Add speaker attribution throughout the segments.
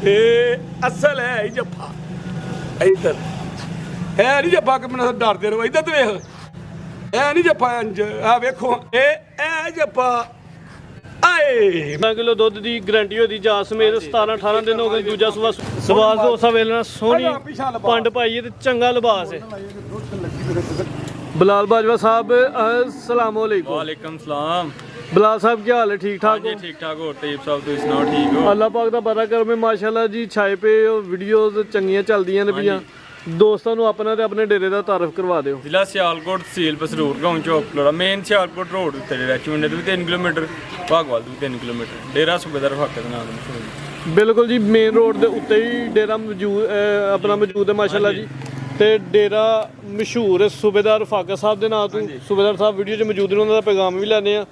Speaker 1: ਇਹ ਅਸਲ ਹੈ ਹੀ ਜੱਫਾ ਇੱਧਰ ਹੈ ਨਹੀਂ ਜੱਫਾ ਕਿ ਮੈਨੂੰ ਡਰਦੇ ਰਹੋ ਇੱਧਰ ਤੇ ਵੇਖ ਇਹ ਨਹੀਂ ਜੱਫਾ ਇੰਜ ਆ ਵੇਖੋ ਇਹ ਜੱਫਾ ਆਏ
Speaker 2: 1 ਕਿਲੋ ਦੁੱਧ ਦੀ ਗਾਰੰਟੀ ਹੋਦੀ ਜਾਂ ਸਮੇਤ 17-18 ਦਿਨ ਹੋ ਗਏ ਦੂਜਾ ਸਵਾਲ ਤੋਂ ਉਸਾ ਵੇਲਣਾ ਸੋਹਣੀ ਪੰਡ ਪਾਈਏ ਤੇ ਚੰਗਾ ਲਿਬਾਸ ਹੈ ਬਿਲਾਲ ਬਾਜਵਾ ਸਾਹਿਬ अस्सलाम वालेकुम।
Speaker 3: वालेकुम सलाम।
Speaker 2: बिलाल साहब क्या हाल है? ठीक ठाक
Speaker 3: जी ठीक ठाक हो तैयब साहब तुम सुनाओ ठीक हो?
Speaker 2: अल्लाह पाक दा बड़ा करम है माशाल्लाह जी छाए पे वीडियोस चंगियां चलदियां ने पियां दोस्तों ਨੂੰ ਆਪਣਾ ਤੇ ਆਪਣੇ ਡੇਰੇ ਦਾ ਤਾਰਫ ਕਰਵਾ ਦਿਓ।
Speaker 3: ਜ਼ਿਲ੍ਹਾ ਸਿਆਲਕੋਟ ਤਹਿਸੀਲ ਬਸਰੂਰ ਗਾਉਂ ਚੌਕਲੋੜਾ ਮੇਨ ਸਿਆਲਕੋਟ ਰੋਡ ਉੱਤੇ ਜਿਹੜਾ ਚੁੰਡੇ ਤੋਂ 3 ਕਿਲੋਮੀਟਰ ਭਾਗਵਾਲ ਤੋਂ 3 ਕਿਲੋਮੀਟਰ ਡੇਰਾ ਸੁਬੇਦਾਰ ਫਾਕੇ ਦੇ ਨਾਮ ਮਸ਼ਹੂਰ।
Speaker 2: ਬਿਲਕੁਲ ਜੀ ਮੇਨ ਰੋਡ ਦੇ ਉੱਤੇ ਹੀ ਡੇਰਾ ਮੌਜੂਦ ਆਪਣਾ ਮੌਜੂਦ ਹੈ ਮਾਸ਼ਾਅੱਲਾ ਜੀ ਤੇ ਡੇਰਾ ਮਸ਼ਹੂਰ ਹੈ ਸੁਬੇਦਾਰ ਫਾਕਾ ਸਾਹਿਬ ਦੇ ਨਾਂ ਤੋਂ। ਸੁਬੇਦਾਰ ਸਾਹਿਬ ਵੀਡੀਓ 'ਚ ਮੌਜੂਦ ਨੇ ਉਹਨਾਂ ਦਾ ਪੈਗਾਮ ਵੀ ਲੈਣੇ ਆ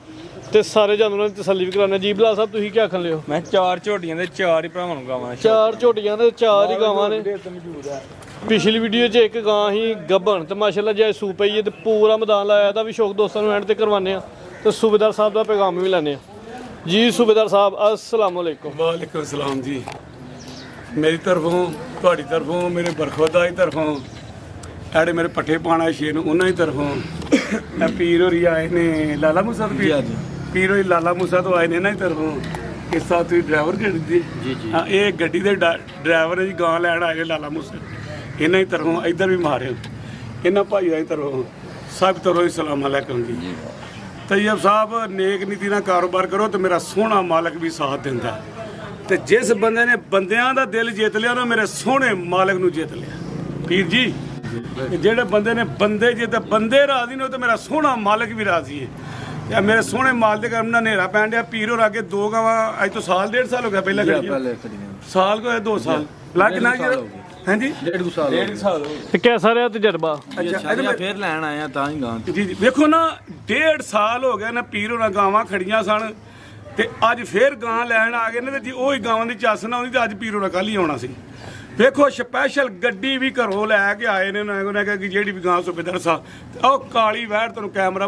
Speaker 2: ਤੇ ਸਾਰੇ ਜਾਨਵਰਾਂ ਦੀ ਤਸੱਲੀ ਵੀ ਕਰਾਉਣੇ। ਜੀ ਬਿਲਾਲ ਸਾਹਿਬ ਤੁਸੀਂ ਕੀ ਆਖਣ ਲਿਓ?
Speaker 3: ਮੈਂ 4 ਝੋਟੀਆਂ ਦੇ 4 ਹੀ ਭਰਾਵਾਂ ਨੂੰ ਗਾਵਾਂ
Speaker 2: 4 ਝੋਟੀਆਂ ਤੇ 4 ਹੀ ਗਾਵਾਂ ਨੇ। ਪਿਛਲੀ ਵੀਡੀਓ 'ਚ ਇੱਕ ਗਾਂ ਹੀ ਗੱਭਣ ਤੇ ਮਾਸ਼ਾਅੱਲਾ ਜੇ ਸੂ ਪਈ ਹੈ ਤੇ ਪੂਰਾ ਮੈਦਾਨ ਲਾਇਆ ਇਹਦਾ ਵੀ ਸ਼ੌਕ ਦੋਸਤਾਂ ਨੂੰ ਐਂਡ ਤੇ ਕਰਵਾਉਂਦੇ ਆ ਤੇ ਸੁਬੇਦਾਰ ਸਾਹਿਬ ਦਾ ਪੈਗਾਮ ਵੀ ਲੈਣੇ ਆ। ਜੀ ਸੁਬੇਦਾਰ ਸਾਹਿਬ अस्सलाम वालेकुम।
Speaker 1: ਵਾਲੇਕੁਮ ਸਲਾਮ ਜੀ। ਮੇਰੀ ਤਰਫੋਂ ਤੁਹਾਡੀ ਤਰਫੋਂ ਮੇਰੇ ਬਰਖੁਦਾ ਦੀ ਤਰਫੋਂ ਐੜੇ ਮੇਰੇ ਪੱਠੇ ਪਾਣਾ ਛੇ ਨੂੰ ਉਹਨਾਂ ਦੀ ਤਰਫੋਂ ਇਹ ਪੀਰ ਹੋਰੀ ਆਏ ਨੇ ਲਾਲਾ ਮੂਸਾ ਤੋਂ ਪੀਰ ਹੋਰੀ ਲਾਲਾ ਮੂਸਾ ਤੋਂ ਆਏ ਨੇ ਇਹਨਾਂ ਦੀ ਤਰਫੋਂ। ਇਸ ਸਾਥ ਤੁਸੀਂ ਡਰਾਈਵਰ ਗੱਡੀ ਦੀ ਜੀ ਹਾਂ ਇਹ ਗੱਡੀ ਦੇ ਡਰਾਈਵਰ ਹੈ ਜੀ ਗਾਂ ਲੈਣ ਆਏ ਨੇ ਲਾਲਾ ਮੂਸਾ ਇਹਨਾਂ ਦੀ ਤਰਫੋਂ ਇੱਧਰ ਵੀ ਮਾਰਿਓ ਇਹਨਾਂ ਭਾਈਆਂ ਦੀ ਤਰਫੋਂ ਸਭ ਤਰ੍ਹਾਂ ਸਲਾਮ ਅਲੈਕੁਮ ਜੀ। ਤੈयब ਸਾਹਿਬ ਨੇਕ ਨੀਤੀ ਨਾਲ ਕਾਰੋਬਾਰ ਕਰੋ ਤੇ ਮੇਰਾ ਸੋਹਣਾ ਮਾਲਕ ਵੀ ਸਾਥ ਦਿੰਦਾ ਤੇ ਜਿਸ ਬੰਦੇ ਨੇ ਬੰਦਿਆਂ ਦਾ ਦਿਲ ਜਿੱਤ ਲਿਆ ਨਾ ਮੇਰੇ ਸੋਹਣੇ ਮਾਲਕ ਨੂੰ ਜਿੱਤ ਲਿਆ ਪੀਰ ਜੀ। ਜਿਹੜੇ ਬੰਦੇ ਨੇ ਬੰਦੇ ਜਿੱਤੇ ਬੰਦੇ ਰਾਜ਼ੀ ਨੇ ਤੇ ਮੇਰਾ ਸੋਹਣਾ ਮਾਲਕ ਵੀ ਰਾਜ਼ੀ ਹੈ ਤੇ ਮੇਰੇ ਸੋਹਣੇ ਮਾਲ ਦੇ ਕਰਮ ਨਾਲ ਹਨੇਰਾ ਪੈਣ ਡਿਆ ਪੀਰ ਹੋਰ ਅੱਗੇ 2 ਗਾਵਾਂ ਅੱਜ ਤੋਂ ਸਾਲ 1.5 ਸਾਲ ਹੋ ਗਿਆ ਪਹਿਲਾਂ ਸਾਲ ਕੋ 2 ਸਾਲ ਲੱਗ ਨਾ ਹਾਂਜੀ 1.5 ਸਾਲ
Speaker 2: ਤੇ ਕਿਹਦਾ ਰਿਹਾ ਤਜਰਬਾ?
Speaker 1: ਅੱਛਾ
Speaker 4: ਫੇਰ ਲੈਣ ਆਇਆ ਤਾਂ ਹੀ ਗਾਂ
Speaker 1: ਜੀ ਜੀ ਵੇਖੋ ਨਾ 1.5 ਸਾਲ ਹੋ ਗਿਆ ਨਾ ਪੀਰ ਹੋਰਾਂ ਗਾਵਾਂ ਖੜੀਆਂ ਸਨ ਤੇ ਅੱਜ ਫੇਰ ਗਾਂ ਲੈਣ ਆ ਗਏ ਨੇ ਤੇ ਜੀ ਉਹੀ ਗਾਵਾਂ ਦੀ ਚੱਸ ਨਾ ਆਉਂਦੀ ਤੇ ਅੱਜ ਪੀਰ ਹੋਰਾਂ ਕੱਲ ਹੀ ਆਉਣਾ ਸੀ। ਵੇਖੋ ਸਪੈਸ਼ਲ ਗੱਡੀ ਵੀ ਘਰੋਂ ਲੈ ਕੇ ਆਏ ਨੇ ਉਹਨਾਂ ਕਿ ਜਿਹੜੀ ਵੀ ਗਾਂ ਸੁਬੇਦਾਰ ਸਾਹਿਬ ਉਹ ਕਾਲੀ ਵਹਿੜ ਤੁਹਾਨੂੰ ਕੈਮਰਾ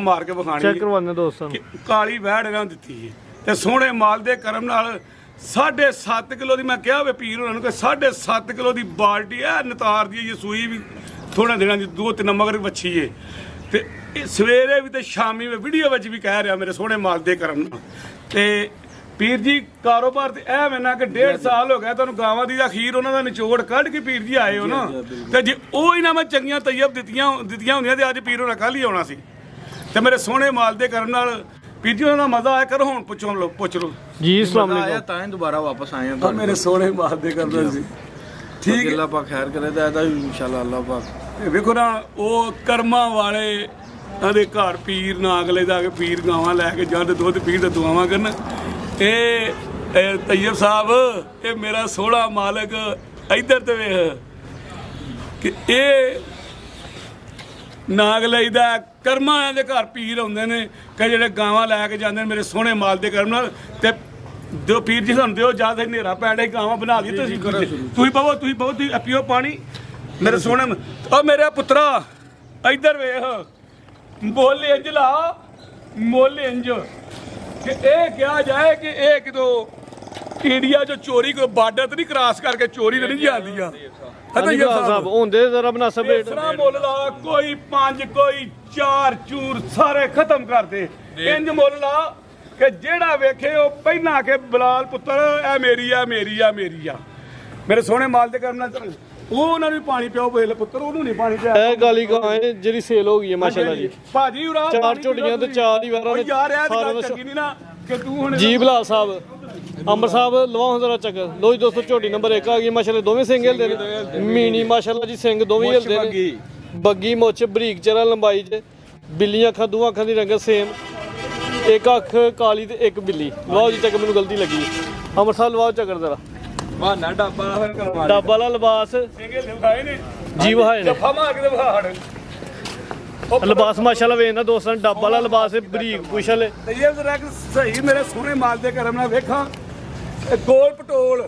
Speaker 1: ਮਾਰ ਕੇ ਵਿਖਾਣੀ
Speaker 2: ਚੈੱਕ ਕਰਵਾਉਣੇ ਦੋਸਤਾਂ ਨੂੰ
Speaker 1: ਕਾਲੀ ਵਹਿੜ ਇਹਨਾਂ ਦਿੱਤੀ ਹੈ ਤੇ ਸੋਹਣੇ ਮਾਲ ਦੇ ਕਰਮ ਨਾਲ 7.5 ਕਿਲੋ ਦੀ ਮੈਂ ਕਿਹਾ ਵੇ ਪੀਰ ਉਹਨਾਂ ਨੂੰ ਕਿ 7.5 ਕਿਲੋ ਦੀ ਬਾਲਟੀ ਹੈ ਨਤਾਰ ਦੀ ਇਹ ਸੂਈ ਵੀ ਥੋੜਾ ਦਿਨਾਂ ਦੀ 2-3 ਮਗਰ ਵੱਛੀ ਹੈ ਤੇ ਇਹ ਸਵੇਰੇ ਵੀ ਤੇ ਸ਼ਾਮੀ ਵੀ ਵੀਡੀਓ ਵਿੱਚ ਵੀ ਕਹਿ ਰਿਹਾ ਮੇਰੇ ਸੋਹਣੇ ਮਾਲ ਦੇ ਕਰਮ ਨਾਲ। ਤੇ ਪੀਰ ਜੀ ਕਾਰੋਬਾਰ ਤੇ ਇਹ ਮੈਨਾਂ ਕਿ 1.5 ਸਾਲ ਹੋ ਗਿਆ ਤੁਹਾਨੂੰ ਗਾਵਾਂ ਦੀ ਅਖੀਰ ਉਹਨਾਂ ਦਾ ਨਿਚੋੜ ਕੱਢ ਕੇ ਪੀਰ ਜੀ ਆਏ ਹੋ ਨਾ ਤੇ ਜੇ ਉਹ ਹੀ ਨਾ ਮੈਂ ਚੰਗੀਆਂ ਤੈयब ਦਿੱਤੀਆਂ ਹੁੰਦੀਆਂ ਤੇ ਅੱਜ ਪੀਰ ਉਹਨਾਂ ਕੱਲ ਹੀ ਆਉਣਾ ਸੀ ਤੇ ਮੇਰੇ ਸੋਹਣੇ ਮਾਲ ਦੇ ਕਰਨ ਨਾਲ ਪੀਰ ਜੀ ਉਹਨਾਂ ਦਾ ਮਜ਼ਾ ਆਇਆ ਕਰੋ ਹੁਣ ਪੁੱਛ ਲਓ
Speaker 2: ਜੀ अस्सलाम
Speaker 4: ਆਇਆ ਤਾਂ ਹੀ ਦੁਬਾਰਾ ਵਾਪਸ ਆਏ
Speaker 1: ਤਾਂ ਮੇਰੇ ਸੋਹਣੇ ਮਾਲ ਦੇ ਕਰਨਾ ਸੀ ਠੀਕ ਹੈ
Speaker 4: ਅੱਲਾਹ ਪਾਕ ਖੈਰ ਕਰੇ ਤਾਂ ਇਹਦਾ ਵੀ ਇਨਸ਼ਾਅੱਲਾ ਅੱਲਾਹ ਪਾਕ
Speaker 1: ਵੇਖੋ ਨਾ ਉਹ ਕਰਮਾਂ ਵਾਲੇ ਉਹਦੇ ਘਰ ਪੀਰ ਨਾ ਅਗਲੇ ਦਾ ਪੀਰ ਗਾਵਾਂ ਲੈ ਕੇ ਜਾਂ ਦੁੱਧ ਪੀਰ ਤੇ ਦੁਆਵਾਂ ਕਰਨ। ਇਹ ਤैयब ਸਾਹਿਬ ਇਹ ਮੇਰਾ ਸੋਹਣਾ ਮਾਲਕ ਇੱਧਰ ਤੇ ਵੇਖ ਕਿ ਇਹ ਨਾਗ ਲਈਦਾ ਕਰਮਾਂ ਦੇ ਘਰ ਪੀਰ ਆਉਂਦੇ ਨੇ ਕਿ ਜਿਹੜੇ ਗਾਵਾਂ ਲੈ ਕੇ ਜਾਂਦੇ ਨੇ ਮੇਰੇ ਸੋਹਣੇ ਮਾਲ ਦੇ ਕਰਮ ਨਾਲ ਤੇ ਦਿਓ ਪੀਰ ਜੀ ਸਾਨੂੰ ਦਿਓ ਜਦ ਹਨੇਰਾ ਪੈਂਦਾ ਗਾਵਾਂ ਬਣਾ ਦੀ ਤੁਸੀਂ ਪਵੋ ਤੁਸੀਂ ਪੀਓ ਪਾਣੀ ਮੇਰੇ ਸੋਹਣੇ ਉਹ ਮੇਰੇ ਪੁੱਤਰਾ ਇੱਧਰ ਵੇਖ ਬੋਲੇ ਇੰਜ ਲਾ ਮੋਲੇ ਇੰਜ ਕਿ ਇਹ ਕਿਹਾ ਜਾਏ ਕਿ ਇਹ ਕਿਤੋਂ ਇੰਡੀਆ ਜੋ ਚੋਰੀ ਕੋਈ ਬਾਰਡਰ ਤੇ ਨਹੀਂ ਕ੍ਰਾਸ ਕਰਕੇ ਚੋਰੀ ਨਹੀਂ ਜਾਂਦੀਆਂ
Speaker 2: ਸਾਹਿਬ ਹੁੰਦੇ ਜ਼ਰਾ ਬਨਾਸਬ ਰੇਟ
Speaker 1: ਇਸਰਾ ਮੁੱਲ ਲਾ ਕੋਈ 5 ਕੋਈ 4 ਚੂਰ ਸਾਰੇ ਖਤਮ ਕਰ ਦੇ ਇੰਜ ਮੁੱਲ ਲਾ ਕਿ ਜਿਹੜਾ ਵੇਖੇ ਉਹ ਪਹਿਲਾਂ ਕਿ ਬਲਾਲ ਪੁੱਤਰ ਇਹ ਮੇਰੀ ਆ ਮੇਰੇ ਸੋਹਣੇ ਮਾਲ ਦੇ ਕਰਮ ਨਾਲ ਉਹ ਉਹਨਾਂ ਨੂੰ ਪਾਣੀ ਪਿਓ ਬੇਲ ਪੁੱਤਰ ਉਹਨੂੰ ਨਹੀਂ ਪਾਣੀ ਪਿਆ
Speaker 2: ਇਹ ਗਾਲੀ ਗਾਂ ਹੈ ਜਿਹੜੀ ਸੇਲ ਹੋ ਗਈ ਹੈ ਮਾਸ਼ਾਅੱਲਾ ਜੀ।
Speaker 1: ਭਾਜੀ ਉਰਾ
Speaker 2: 4 ਝੋਟੀਆਂ ਤੇ 4 ਹੀ ਵਾਰਾਂ ਨੇ
Speaker 1: ਯਾਰ ਇਹ ਗੱਲ ਚੰਗੀ ਨਹੀਂ ਨਾ ਕਿ ਤੂੰ ਹੁਣ
Speaker 2: ਜੀ ਬਿਲਾਲ ਸਾਹਿਬ ਅੰਮ੍ਰਿਤ ਸਾਹਿਬ ਲਵਾਓ ਜ਼ਰਾ ਚੱਕਰ ਲੋ ਜੀ ਦੋਸਤੋ ਝੋਟੀ ਨੰਬਰ 1 ਆ ਗਈ ਮਾਸ਼ਾਅੱਲਾ ਦੋਵੇਂ ਸਿੰਘ ਹਿਲਦੇ ਨੇ ਮੀਣੀ ਮਾਸ਼ਾਅੱਲਾ ਜੀ ਸਿੰਘ ਦੋਵੇਂ ਹਿਲਦੇ ਨੇ ਬੱਗੀ ਮੁੱਛ ਬਰੀਕ ਚਰਾ ਲੰਬਾਈ 'ਚ ਬਿੱਲੀਆਂ ਅੱਖਾਂ ਦੋਵਾਂ ਅੱਖਾਂ ਦੀ ਰੰਗਤ ਸੇਮ ਇੱਕ ਅੱਖ ਕਾਲੀ ਤੇ ਇੱਕ ਬਿੱਲੀ ਲਵਾਓ ਜੀ ਚੱਕਰ ਮੈਨੂੰ ਗਲਤੀ ਲੱਗੀ ਅੰਮ੍ਰਿਤ ਸਾਹਿਬ ਲਵਾਓ ਚੱਕਰ ਜ਼ਰਾ
Speaker 3: ਬਹਾਨਾ ਡੱਬਾ ਫਿਰ ਕਰਵਾ
Speaker 2: ਡੱਬ ਵਾਲਾ ਲਿਬਾਸ
Speaker 1: ਸਿੰਘੇ ਲਿਖਾਏ ਨੇ
Speaker 2: ਜੀ ਵਹਾਏ ਨੇ
Speaker 1: ਜੱਫਾ ਮਾਰ ਕੇ ਵਿਖਾੜ
Speaker 2: ਲਿਬਾਸ ਮਾਸ਼ਾਅੱਲਾ ਵੇਖਦਾ ਦੋਸਤਾਂ ਡੱਬ ਵਾਲਾ ਲਿਬਾਸ ਬਰੀਕ ਪੁਛਲ
Speaker 1: ਤੇ ਇਹ ਜ਼ਰਾ ਸਹੀ ਮੇਰੇ ਸੋਹਣੇ ਮਾਲ ਦੇ ਕਰਮ ਨਾਲ ਵੇਖਾਂ ਇਹ ਗੋਲ ਪਟੋਲ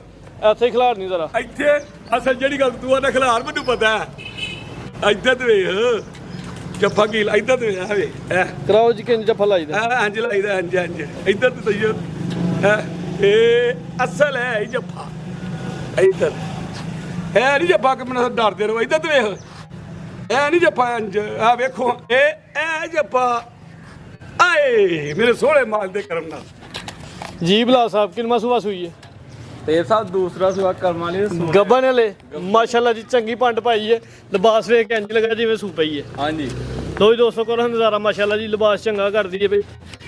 Speaker 2: ਇੱਥੇ ਖਿਲਾੜ ਨਹੀਂ ਜ਼ਰਾ
Speaker 1: ਇੱਥੇ ਅਸਲ ਜਿਹੜੀ ਗੱਲ ਤੂੰ ਆਣਾ ਖਿਲਾਰ ਮੈਨੂੰ ਪਤਾ ਹੈ ਇੱਧਰ ਤੇ ਵੇਖ ਜੱਫਾ ਕੀ ਇੱਧਰ ਤੇ ਵੇਖ ਵੇ
Speaker 2: ਕਰਾਓ ਜੀ ਕਿੰਜ ਜੱਫਾ ਲਾਈਦਾ
Speaker 1: ਇੰਜ ਲਾਈਦਾ ਇੰਜ ਇੱਧਰ ਤੇ ਤਈਓ ਇਹ ਅਸਲ ਹੈ ਹੀ ਜੱਫਾ ਇੱਧਰ ਇਹ ਨਹੀਂ ਜੱਫਾ ਕਿ ਮੈਨੂੰ ਡਰਦੇ ਰਹੋ ਇੱਧਰ ਤੇ ਵੇਖ ਇਹ ਨਹੀਂ ਜੱਫਾ ਇੰਜ ਆ ਵੇਖੋ ਇਹ ਜੱਫਾ ਆਏ ਮੇਰੇ ਸੋਹਣੇ ਮਾਲ ਦੇ ਕਰਮ ਨਾਲ
Speaker 2: ਜੀ ਬਲਾ ਸਾਹਿਬ ਕਿੰਨਾ ਸੂਆ ਸੂਈ ਹੈ
Speaker 3: ਤੇ ਸਾਹਿਬ ਦੂਸਰਾ ਸੁਆ ਕਰਮ ਵਾਲੇ
Speaker 2: ਗੱਬਨ ਵਾਲੇ ਮਾਸ਼ਾਅੱਲਾ ਜੀ ਚੰਗੀ ਪੰਡ ਪਾਈ ਹੈ ਲਿਬਾਸ ਵੇਖ ਕੇ ਇੰਜ ਲੱਗਾ ਜਿਵੇਂ ਸੂ ਪਈ ਹੈ
Speaker 3: ਹਾਂਜੀ
Speaker 2: ਲੋ ਜੀ ਦੋਸਤੋ ਕਰੋ ਨਜ਼ਾਰਾ ਮਾਸ਼ਾਅੱਲਾ ਜੀ ਲਿਬਾਸ ਚੰਗਾ ਕਰਦੀ ਹੈ ਬਈ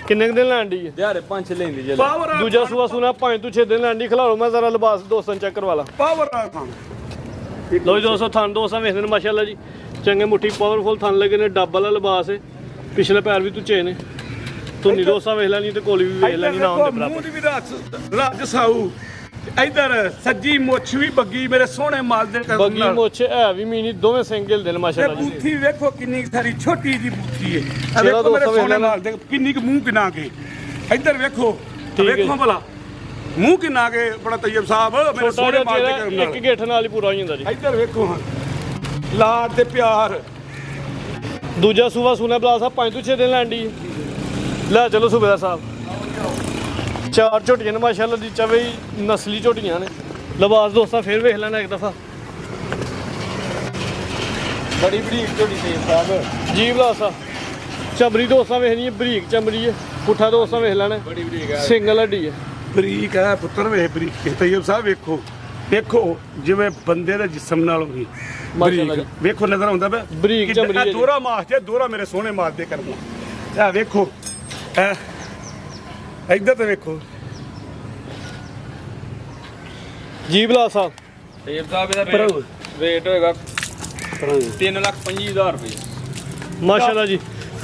Speaker 2: ਕਿੰਨੇ ਕੁ ਦਿਨ ਲੈਣ ਦੀ ਹੈ
Speaker 3: ਦਿਹਾੜੇ 5 ਲੈਂਦੀ ਜੇ
Speaker 1: ਪਾਵਰ
Speaker 2: ਦੂਜਾ ਸੂਆ ਸੁਣਾ 5 ਤੋਂ 6 ਦਿਨ ਲੈਣ ਦੀ ਖਿਲਾਰੋ ਮੈਂ ਜ਼ਰਾ ਲਿਬਾਸ ਦੋਸਤਾਂ ਚੈੱਕ ਕਰਵਾ ਲਾ
Speaker 1: ਪਾਵਰ ਆ ਥਾਂ
Speaker 2: ਲੋ ਜੀ ਦੋਸਤੋ ਥਣ ਦੋਸਤਾਂ ਵੇਖਦੇ ਨੇ ਮਾਸ਼ਾਅੱਲਾ ਜੀ ਚੰਗੇ ਮੁੱਠੀ ਪਾਵਰਫੁਲ ਥਣ ਲੱਗੇ ਨੇ ਡੱਬ ਵਾਲਾ ਲਿਬਾਸ ਹੈ ਪਿਛਲੇ ਪੈਰ ਵੀ ਤੁੱਚੇ ਨੇ ਧੁੰਨੀ ਦੋਸਤਾਂ ਵੇਖ ਲੈਣੀ ਤੇ ਕੋਲੀ ਵੀ ਵੇਖ ਲੈਣੀ ਨਾ ਹੁੰਦੇ ਬਰਾਬਰ
Speaker 1: ਮੂੰਹ ਦੀ ਵੀ ਰਾਜ ਸਾਊ ਇੱਧਰ ਸੱਜੀ ਮੁੱਛ ਵੀ ਬੱਗੀ ਮੇਰੇ ਸੋਹਣੇ ਮਾਲ ਦੇ ਕਰਮ
Speaker 2: ਬੱਗੀ
Speaker 1: ਨਾਲ
Speaker 2: ਮੁੱਛ ਹੈ ਵੀ ਮੀਨੀ ਦੋਵੇਂ ਸਿੰਗਲ ਦੇ ਨੇ
Speaker 1: ਤੇ
Speaker 2: ਮਾਸ਼ਾਅੱਲਾ ਜੀ
Speaker 1: ਬੂਥੀ ਵੇਖੋ ਕਿੰਨੀ ਸਾਰੀ ਛੋਟੀ ਜੀ ਬੂਥੀ ਹੈ ਆ
Speaker 2: ਚਲੋ
Speaker 1: ਵੇਖੋ ਮੇਰੇ
Speaker 2: ਦੋਸਤੋ
Speaker 1: ਸੋਹਣੇ
Speaker 2: ਵੇਖ
Speaker 1: ਮਾਲ ਦੇ ਕਿੰਨੀ ਕੁ ਮੂੰਹ ਕਿਨਾ ਕੇ ਇੱਧਰ ਵੇਖੋ
Speaker 2: ਠੀਕ ਹੈ।
Speaker 1: ਵੇਖੋ ਭਲਾ ਮੂੰਹ ਕਿਨਾ ਕੇ ਬੜਾ ਤੈਯਬ ਸਾਹਿਬ ਮੇਰੇ
Speaker 2: ਛੋਟਾ
Speaker 1: ਸੋਹਣੇ
Speaker 2: ਜਿਹਾ
Speaker 1: ਮਾਲ ਦੇ
Speaker 2: ਚਿਹਰਾ
Speaker 1: ਕਰਮ
Speaker 2: ਇੱਕ
Speaker 1: ਨਾਲ
Speaker 2: ਗੇਠ ਨਾਲ ਹੀ ਪੂਰਾ ਹੋ ਜਾਂਦਾ ਜੀ
Speaker 1: ਇੱਧਰ ਵੇਖੋ ਹਾਂ ਲਾਡ ਤੇ ਪਿਆਰ
Speaker 2: ਦੂਜਾ ਸੂਆ ਸੁਣਾ ਬਲਾ ਸਾਹਿਬ 5 ਤੋਂ 6 ਦਿਨ ਲੈਣ ਦੀ ਲੈ ਚਲੋ ਸੂਬੇਦਾਰ ਸਾਹਿਬ ਚਾਰ ਝੋਟੀਆਂ ਨੇ ਮਾਸ਼ਾਅੱਲਾ ਦੀ ਚਵੇ ਨਸਲੀ ਝੋਟੀਆਂ ਨੇ ਲਿਬਾਸ ਦੋਸਤਾਂ ਫੇਰ ਵੇਖ ਲੈਣਾ ਇੱਕ ਦਫਾ
Speaker 3: ਬੜੀ ਬਰੀਕ ਝੋਟੀ ਤੇ ਸਾਹਿਬ
Speaker 2: ਜੀ ਬਲਾ ਸਾਹਿਬ ਚਮੜੀ ਦੋਸਤਾਂ ਵੇਖਣੀ ਹੈ ਬਰੀਕ ਚਮੜੀ ਹੈ ਪੁੱਠਾ ਦੋਸਤਾਂ ਵੇਖ ਲੈਣਾ
Speaker 3: ਬੜੀ ਬਰੀਕ ਆ
Speaker 2: ਸਿੰਗਲ ਹੱਡੀ ਹੈ
Speaker 1: ਬਰੀਕ ਹੈ ਪੁੱਤਰ ਵੇਖ ਬਰੀਕ ਤੈਯਬ ਸਾਹਿਬ ਵੇਖੋ ਵੇਖੋ ਜਿਵੇਂ ਬੰਦੇ ਦੇ ਜਿਸਮ ਨਾਲ ਹੋਈ
Speaker 2: ਮਾਸ਼ਾਅੱਲਾ
Speaker 1: ਬਰੀਕ
Speaker 2: ਜੀ।
Speaker 1: ਵੇਖੋ ਨਜ਼ਰ ਆਉਂਦਾ ਪਿਆ
Speaker 2: ਬਰੀਕ
Speaker 1: ਕਿੱਦਾਂ-
Speaker 2: ਚਮੜੀ ਹੈ
Speaker 1: ਇਹ
Speaker 2: ਜੀ।
Speaker 1: ਦੋਹਰਾ ਮਾਸ ਜੇ ਦੋਹਰਾ ਮੇਰੇ ਸੋਹਣੇ ਮਾਸ ਦੇ ਕਰਮ ਆ ਵੇਖੋ ਇੱਧਰ ਤੇ ਵੇਖੋ
Speaker 2: ਜੀ ਬਲਾ ਸਾਹਿਬ
Speaker 3: ਤੇ ਸਾਹਿਬ ਇਹਦਾ ਰੇਟ ਹੋਏਗਾ 3,25,000 ਰੁਪਏ
Speaker 2: ਮਾਸ਼ਾਅੱਲਾ ਜੀ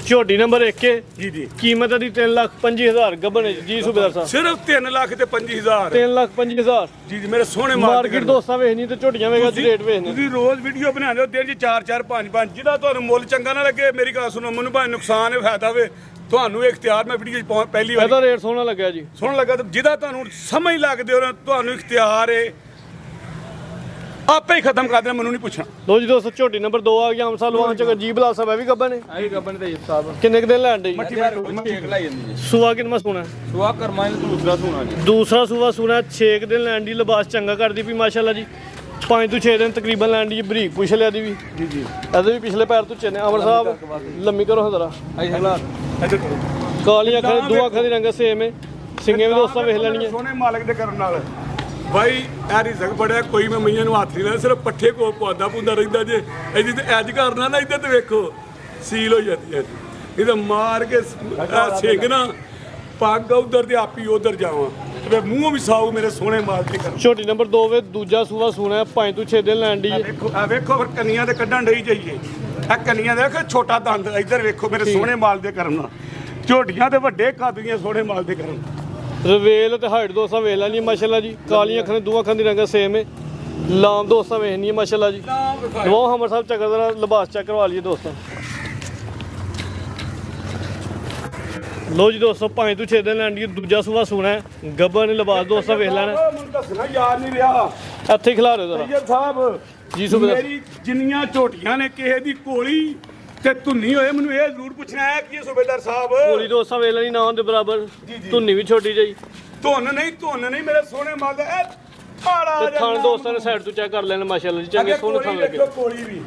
Speaker 2: ਝੋਟੀ ਨੰਬਰ 1 ਹੈ
Speaker 1: ਜੀ ਜੀ
Speaker 2: ਕੀਮਤ ਦੀ 3,25,000 ਗੱਬਨ ਹੈ ਜੀ ਸੂਬੇਦਾਰ ਸਾਹਿਬ
Speaker 1: ਸਿਰਫ 3 ਲੱਖ ਤੇ 25,000
Speaker 2: 3,25,000
Speaker 1: ਜੀ ਜੀ ਮੇਰੇ ਸੋਹਣੇ ਮਾਸ ਦੇ
Speaker 2: ਮਾਰਕੀਟ
Speaker 1: ਕਰਮ।
Speaker 2: ਦੋਸਤਾਂ ਵੇਖਣੀ ਤੇ ਝੋਟੀਆਂ ਵੇਖਾ ਜੀ ਰੇਟ ਵੇਖਣੇ
Speaker 1: ਤੁਸੀਂ ਰੋਜ਼ ਵੀਡੀਓ ਬਣਾਉਂਦੇ ਹੋ ਦਿਨ 'ਚ 4 5 5 ਜਿਹਦਾ ਤੁਹਾਨੂੰ ਮੁੱਲ ਚੰਗਾ ਨਾ ਲੱਗੇ ਮੇਰੀ ਗੱਲ ਸੁਣੋ ਮੈਨੂੰ ਭਾਵੇਂ ਨੁਕਸਾਨ ਹੈ ਫਾਇਦਾ ਹੋਵੇ ਤੁਹਾਨੂੰ ਇਖਤਿਆਰ ਮੈਂ ਵੀਡੀਓ 'ਚ ਪਹਿਲੀ ਵਾਰ
Speaker 2: ਇਹਦਾ ਰੇਟ ਸੋਹਣਾ ਲੱਗਿਆ ਜੀ
Speaker 1: ਸੁਣ ਲੱਗਾ ਤੇ ਜਿਹਦਾ ਤੁਹਾਨੂੰ ਸਮਝ ਲੱਗਦੇ ਹੋ ਨਾ ਤੁਹਾਨੂੰ ਇਖਤਿਆਰ ਹੈ ਆਪੇ ਹੀ ਖਤਮ ਕਰ ਦੇਣਾ ਮੈਨੂੰ ਨਹੀਂ ਪੁੱਛਣਾ
Speaker 2: ਲੋ ਜੀ ਦੋਸਤੋ ਝੋਟੀ ਨੰਬਰ 2 ਆ ਗਿਆ ਹਮਸਾ ਲਵਾਂ ਚ ਜੀ ਬਲਾ ਸਾਹਿਬ ਇਹ ਵੀ ਗੱਬਨ ਨੇ
Speaker 3: ਆਹੀ ਗੱਬਨ ਤੇ ਸਾਹਿਬ
Speaker 2: ਕਿੰਨੇ ਕੁ ਦਿਨ ਲੈਣ ਦੇ ਜੀ
Speaker 3: ਦਿਹਾੜੇ 6 ਲਾਈ ਜਾਂਦੀ ਜੀ
Speaker 2: ਸੂਆ ਕਿੰਨਾ ਸੋਣਾ
Speaker 3: ਸੁਆ ਕਰਮਾਂ ਦਾ ਦੂਸਰਾ ਸੁਣਾ ਜੀ
Speaker 2: ਦੂਸਰਾ ਸੂਆ ਸੋਣਾ 6 ਦਿਨ ਲੈਣ ਦੀ ਲਿਬਾਸ ਚੰਗਾ ਕਰਦੀ ਵੀ ਮਾਸ਼ਾਅੱਲਾ ਜੀ 5 ਤੋਂ 6 ਦਿਨ ਤਕਰੀਬਨ ਲੈਣ ਦੀ ਬਰੀਕ ਪੁੱਛ ਲਿਆ ਦੀ ਵੀ
Speaker 1: ਜੀ ਜੀ
Speaker 2: ਇਹਦੇ ਵੀ ਪਿਛਲੇ ਪੈਰ ਤੋਂ ਚੰਨੇ ਅਮਰ ਸਾਹਿਬ ਲੰਮੀ ਕਰੋ ਜ਼ਰਾ
Speaker 3: ਆਹੀ ਹਲਾ
Speaker 1: ਇੱਧਰ ਕਰੋ।
Speaker 2: ਕਾਲੀਆਂ ਅੱਖਾਂ ਦੇ ਦੋ ਅੱਖਾਂ ਦੀ ਰੰਗ ਸੇਮ ਹੈ ਸਿੰਗੇ ਵੀ ਦੋਸਤਾਂ ਵੇਖ ਲੈਣੀਆਂ
Speaker 1: ਸੋਹਣੇ ਮਾਲਕ ਦੇ ਕਰਨ ਨਾਲ ਬਾਈ ਐ ਰਿਜ਼ਕ ਬੜਿਆ ਕੋਈ ਮੈਂ ਮਈਆਂ ਨੂੰ ਹੱਥ ਨਹੀਂ ਲਾਇਆ ਸਿਰਫ ਪੱਠੇ ਕੋ ਪੌਦਾ ਪੁੰਦਾ ਰਹਿੰਦਾ ਜੇ ਇਹਦੀ ਤੇ ਐਜ ਕਰਨਾ ਨਾ ਇੱਧਰ ਤੇ ਵੇਖੋ ਸੀਲ ਹੋ ਜਾਂਦੀ ਹੈ ਇਹ ਤਾਂ ਮਾਰ ਕੇ ਸਿੰਘ ਨਾ ਪੱਗ ਉਧਰ ਤੇ ਆਪੀ ਉਧਰ ਜਾਵਾਂ ਤੇ ਮੂੰਹ ਵੀ ਸਾਊ ਮੇਰੇ ਸੋਹਣੇ ਮਾਲ ਤੇ ਕਰ
Speaker 2: ਝੋਟੀ ਨੰਬਰ 2 ਵੇ ਦੂਜਾ ਸੂਆ ਸੋਣਾ 5 ਤੋਂ 6 ਦਿਨ ਲੈਣ ਦੀ
Speaker 1: ਵੇਖੋ ਆ ਵੇਖੋ ਫਿਰ ਕੰਨੀਆਂ ਤੇ ਕੱਢਣ ਡਈ ਜਾਈਏ ਆ ਕੰਨੀਆਂ ਦੇ ਵੇਖੋ ਛੋਟਾ ਦੰਦ ਇੱਧਰ ਵੇਖੋ ਮੇਰੇ ਸੋਹਣੇ ਮਾਲ ਦੇ ਕਰਨ ਨਾਲ ਝੋਟੀਆਂ ਤੇ ਵੱਡੇ ਕੱਦ ਦੀਆਂ ਸੋਹਣੇ ਮਾਲ ਦੇ ਕਰਨ
Speaker 2: ਰਵੇਲ ਤੇ ਹਾਈਟ ਦੋਸਤਾਂ ਵੇਖ ਲੈਣੀ ਮਾਸ਼ਾਅੱਲਾ ਜੀ ਕਾਲੀਆਂ ਅੱਖਾਂ ਦੇ ਦੋ ਅੱਖਾਂ ਦੀ ਰੰਗ ਸੇਮ ਹੈ ਲਾਮ ਦੋਸਤਾਂ ਵੇਖਣੀ ਹੈ ਮਾਸ਼ਾਅੱਲਾ ਜੀ ਨਵਾਂ ਹਮਰ ਸਾਹਿਬ ਚੱਕਰ ਜ਼ਰਾ ਲਿਬਾਸ ਚੈੱਕ ਕਰਵਾ ਲਈਏ ਦੋਸਤਾਂ ਲੋ ਜੀ ਦੋਸਤੋ 5 ਤੋਂ 6 ਦਿਨ ਲੈਣ ਦੀ ਦੂਜਾ ਸੂਆ ਸੋਣਾ ਗੱਬਨ ਲਿਬਾਸ ਦੋਸਤਾਂ ਵੇਖ ਲੈਣਾ
Speaker 1: ਮੈਨੂੰ ਦੱਸਣਾ ਯਾਦ ਨਹੀਂ ਰਿਹਾ
Speaker 2: ਇੱਥੇ ਹੀ ਖਿਲਾ ਰਹੇ ਜ਼ਰਾ
Speaker 1: ਸੈਯਦ ਸਾਹਿਬ
Speaker 2: ਜੀ ਸੁਬੇਦਾਰ।
Speaker 1: ਮੇਰੀ ਜਿੰਨੀਆਂ ਝੋਟੀਆਂ ਨੇ ਕਿਸੇ ਦੀ ਕੋਲੀ ਤੇ ਧੁੰਨੀ ਹੋਏ ਮੈਨੂੰ ਇਹ ਜ਼ਰੂਰ ਪੁੱਛਣਾ ਹੈ ਕਿ ਸੁਬੇਦਾਰ ਸਾਹਿਬ
Speaker 2: ਪੂਰੀ ਦੋਸਤਾਂ ਵੇਖ ਲੈਣੀ ਨਾ ਦੇ ਬਰਾਬਰ ਧੁੰਨੀ ਵੀ ਛੋਟੀ ਜਿਹੀ
Speaker 1: ਧੁੰਨ ਨਹੀਂ ਮੇਰੇ ਸੋਹਣੇ ਮਾਲ ਦਾ ਇਹ ਆੜਾ
Speaker 2: ਤੇ ਥਣ ਦੋਸਤਾਂ ਨੇ ਸਾਈਡ ਤੋਂ ਚੈੱਕ ਕਰ ਲੈਣ ਮਾਸ਼ਾਅੱਲਾ ਜੀ ਚੰਗੇ ਸੋਹਣੇ ਥਣ ਲੱਗੇ
Speaker 1: ਕੋਲੀ ਵੀ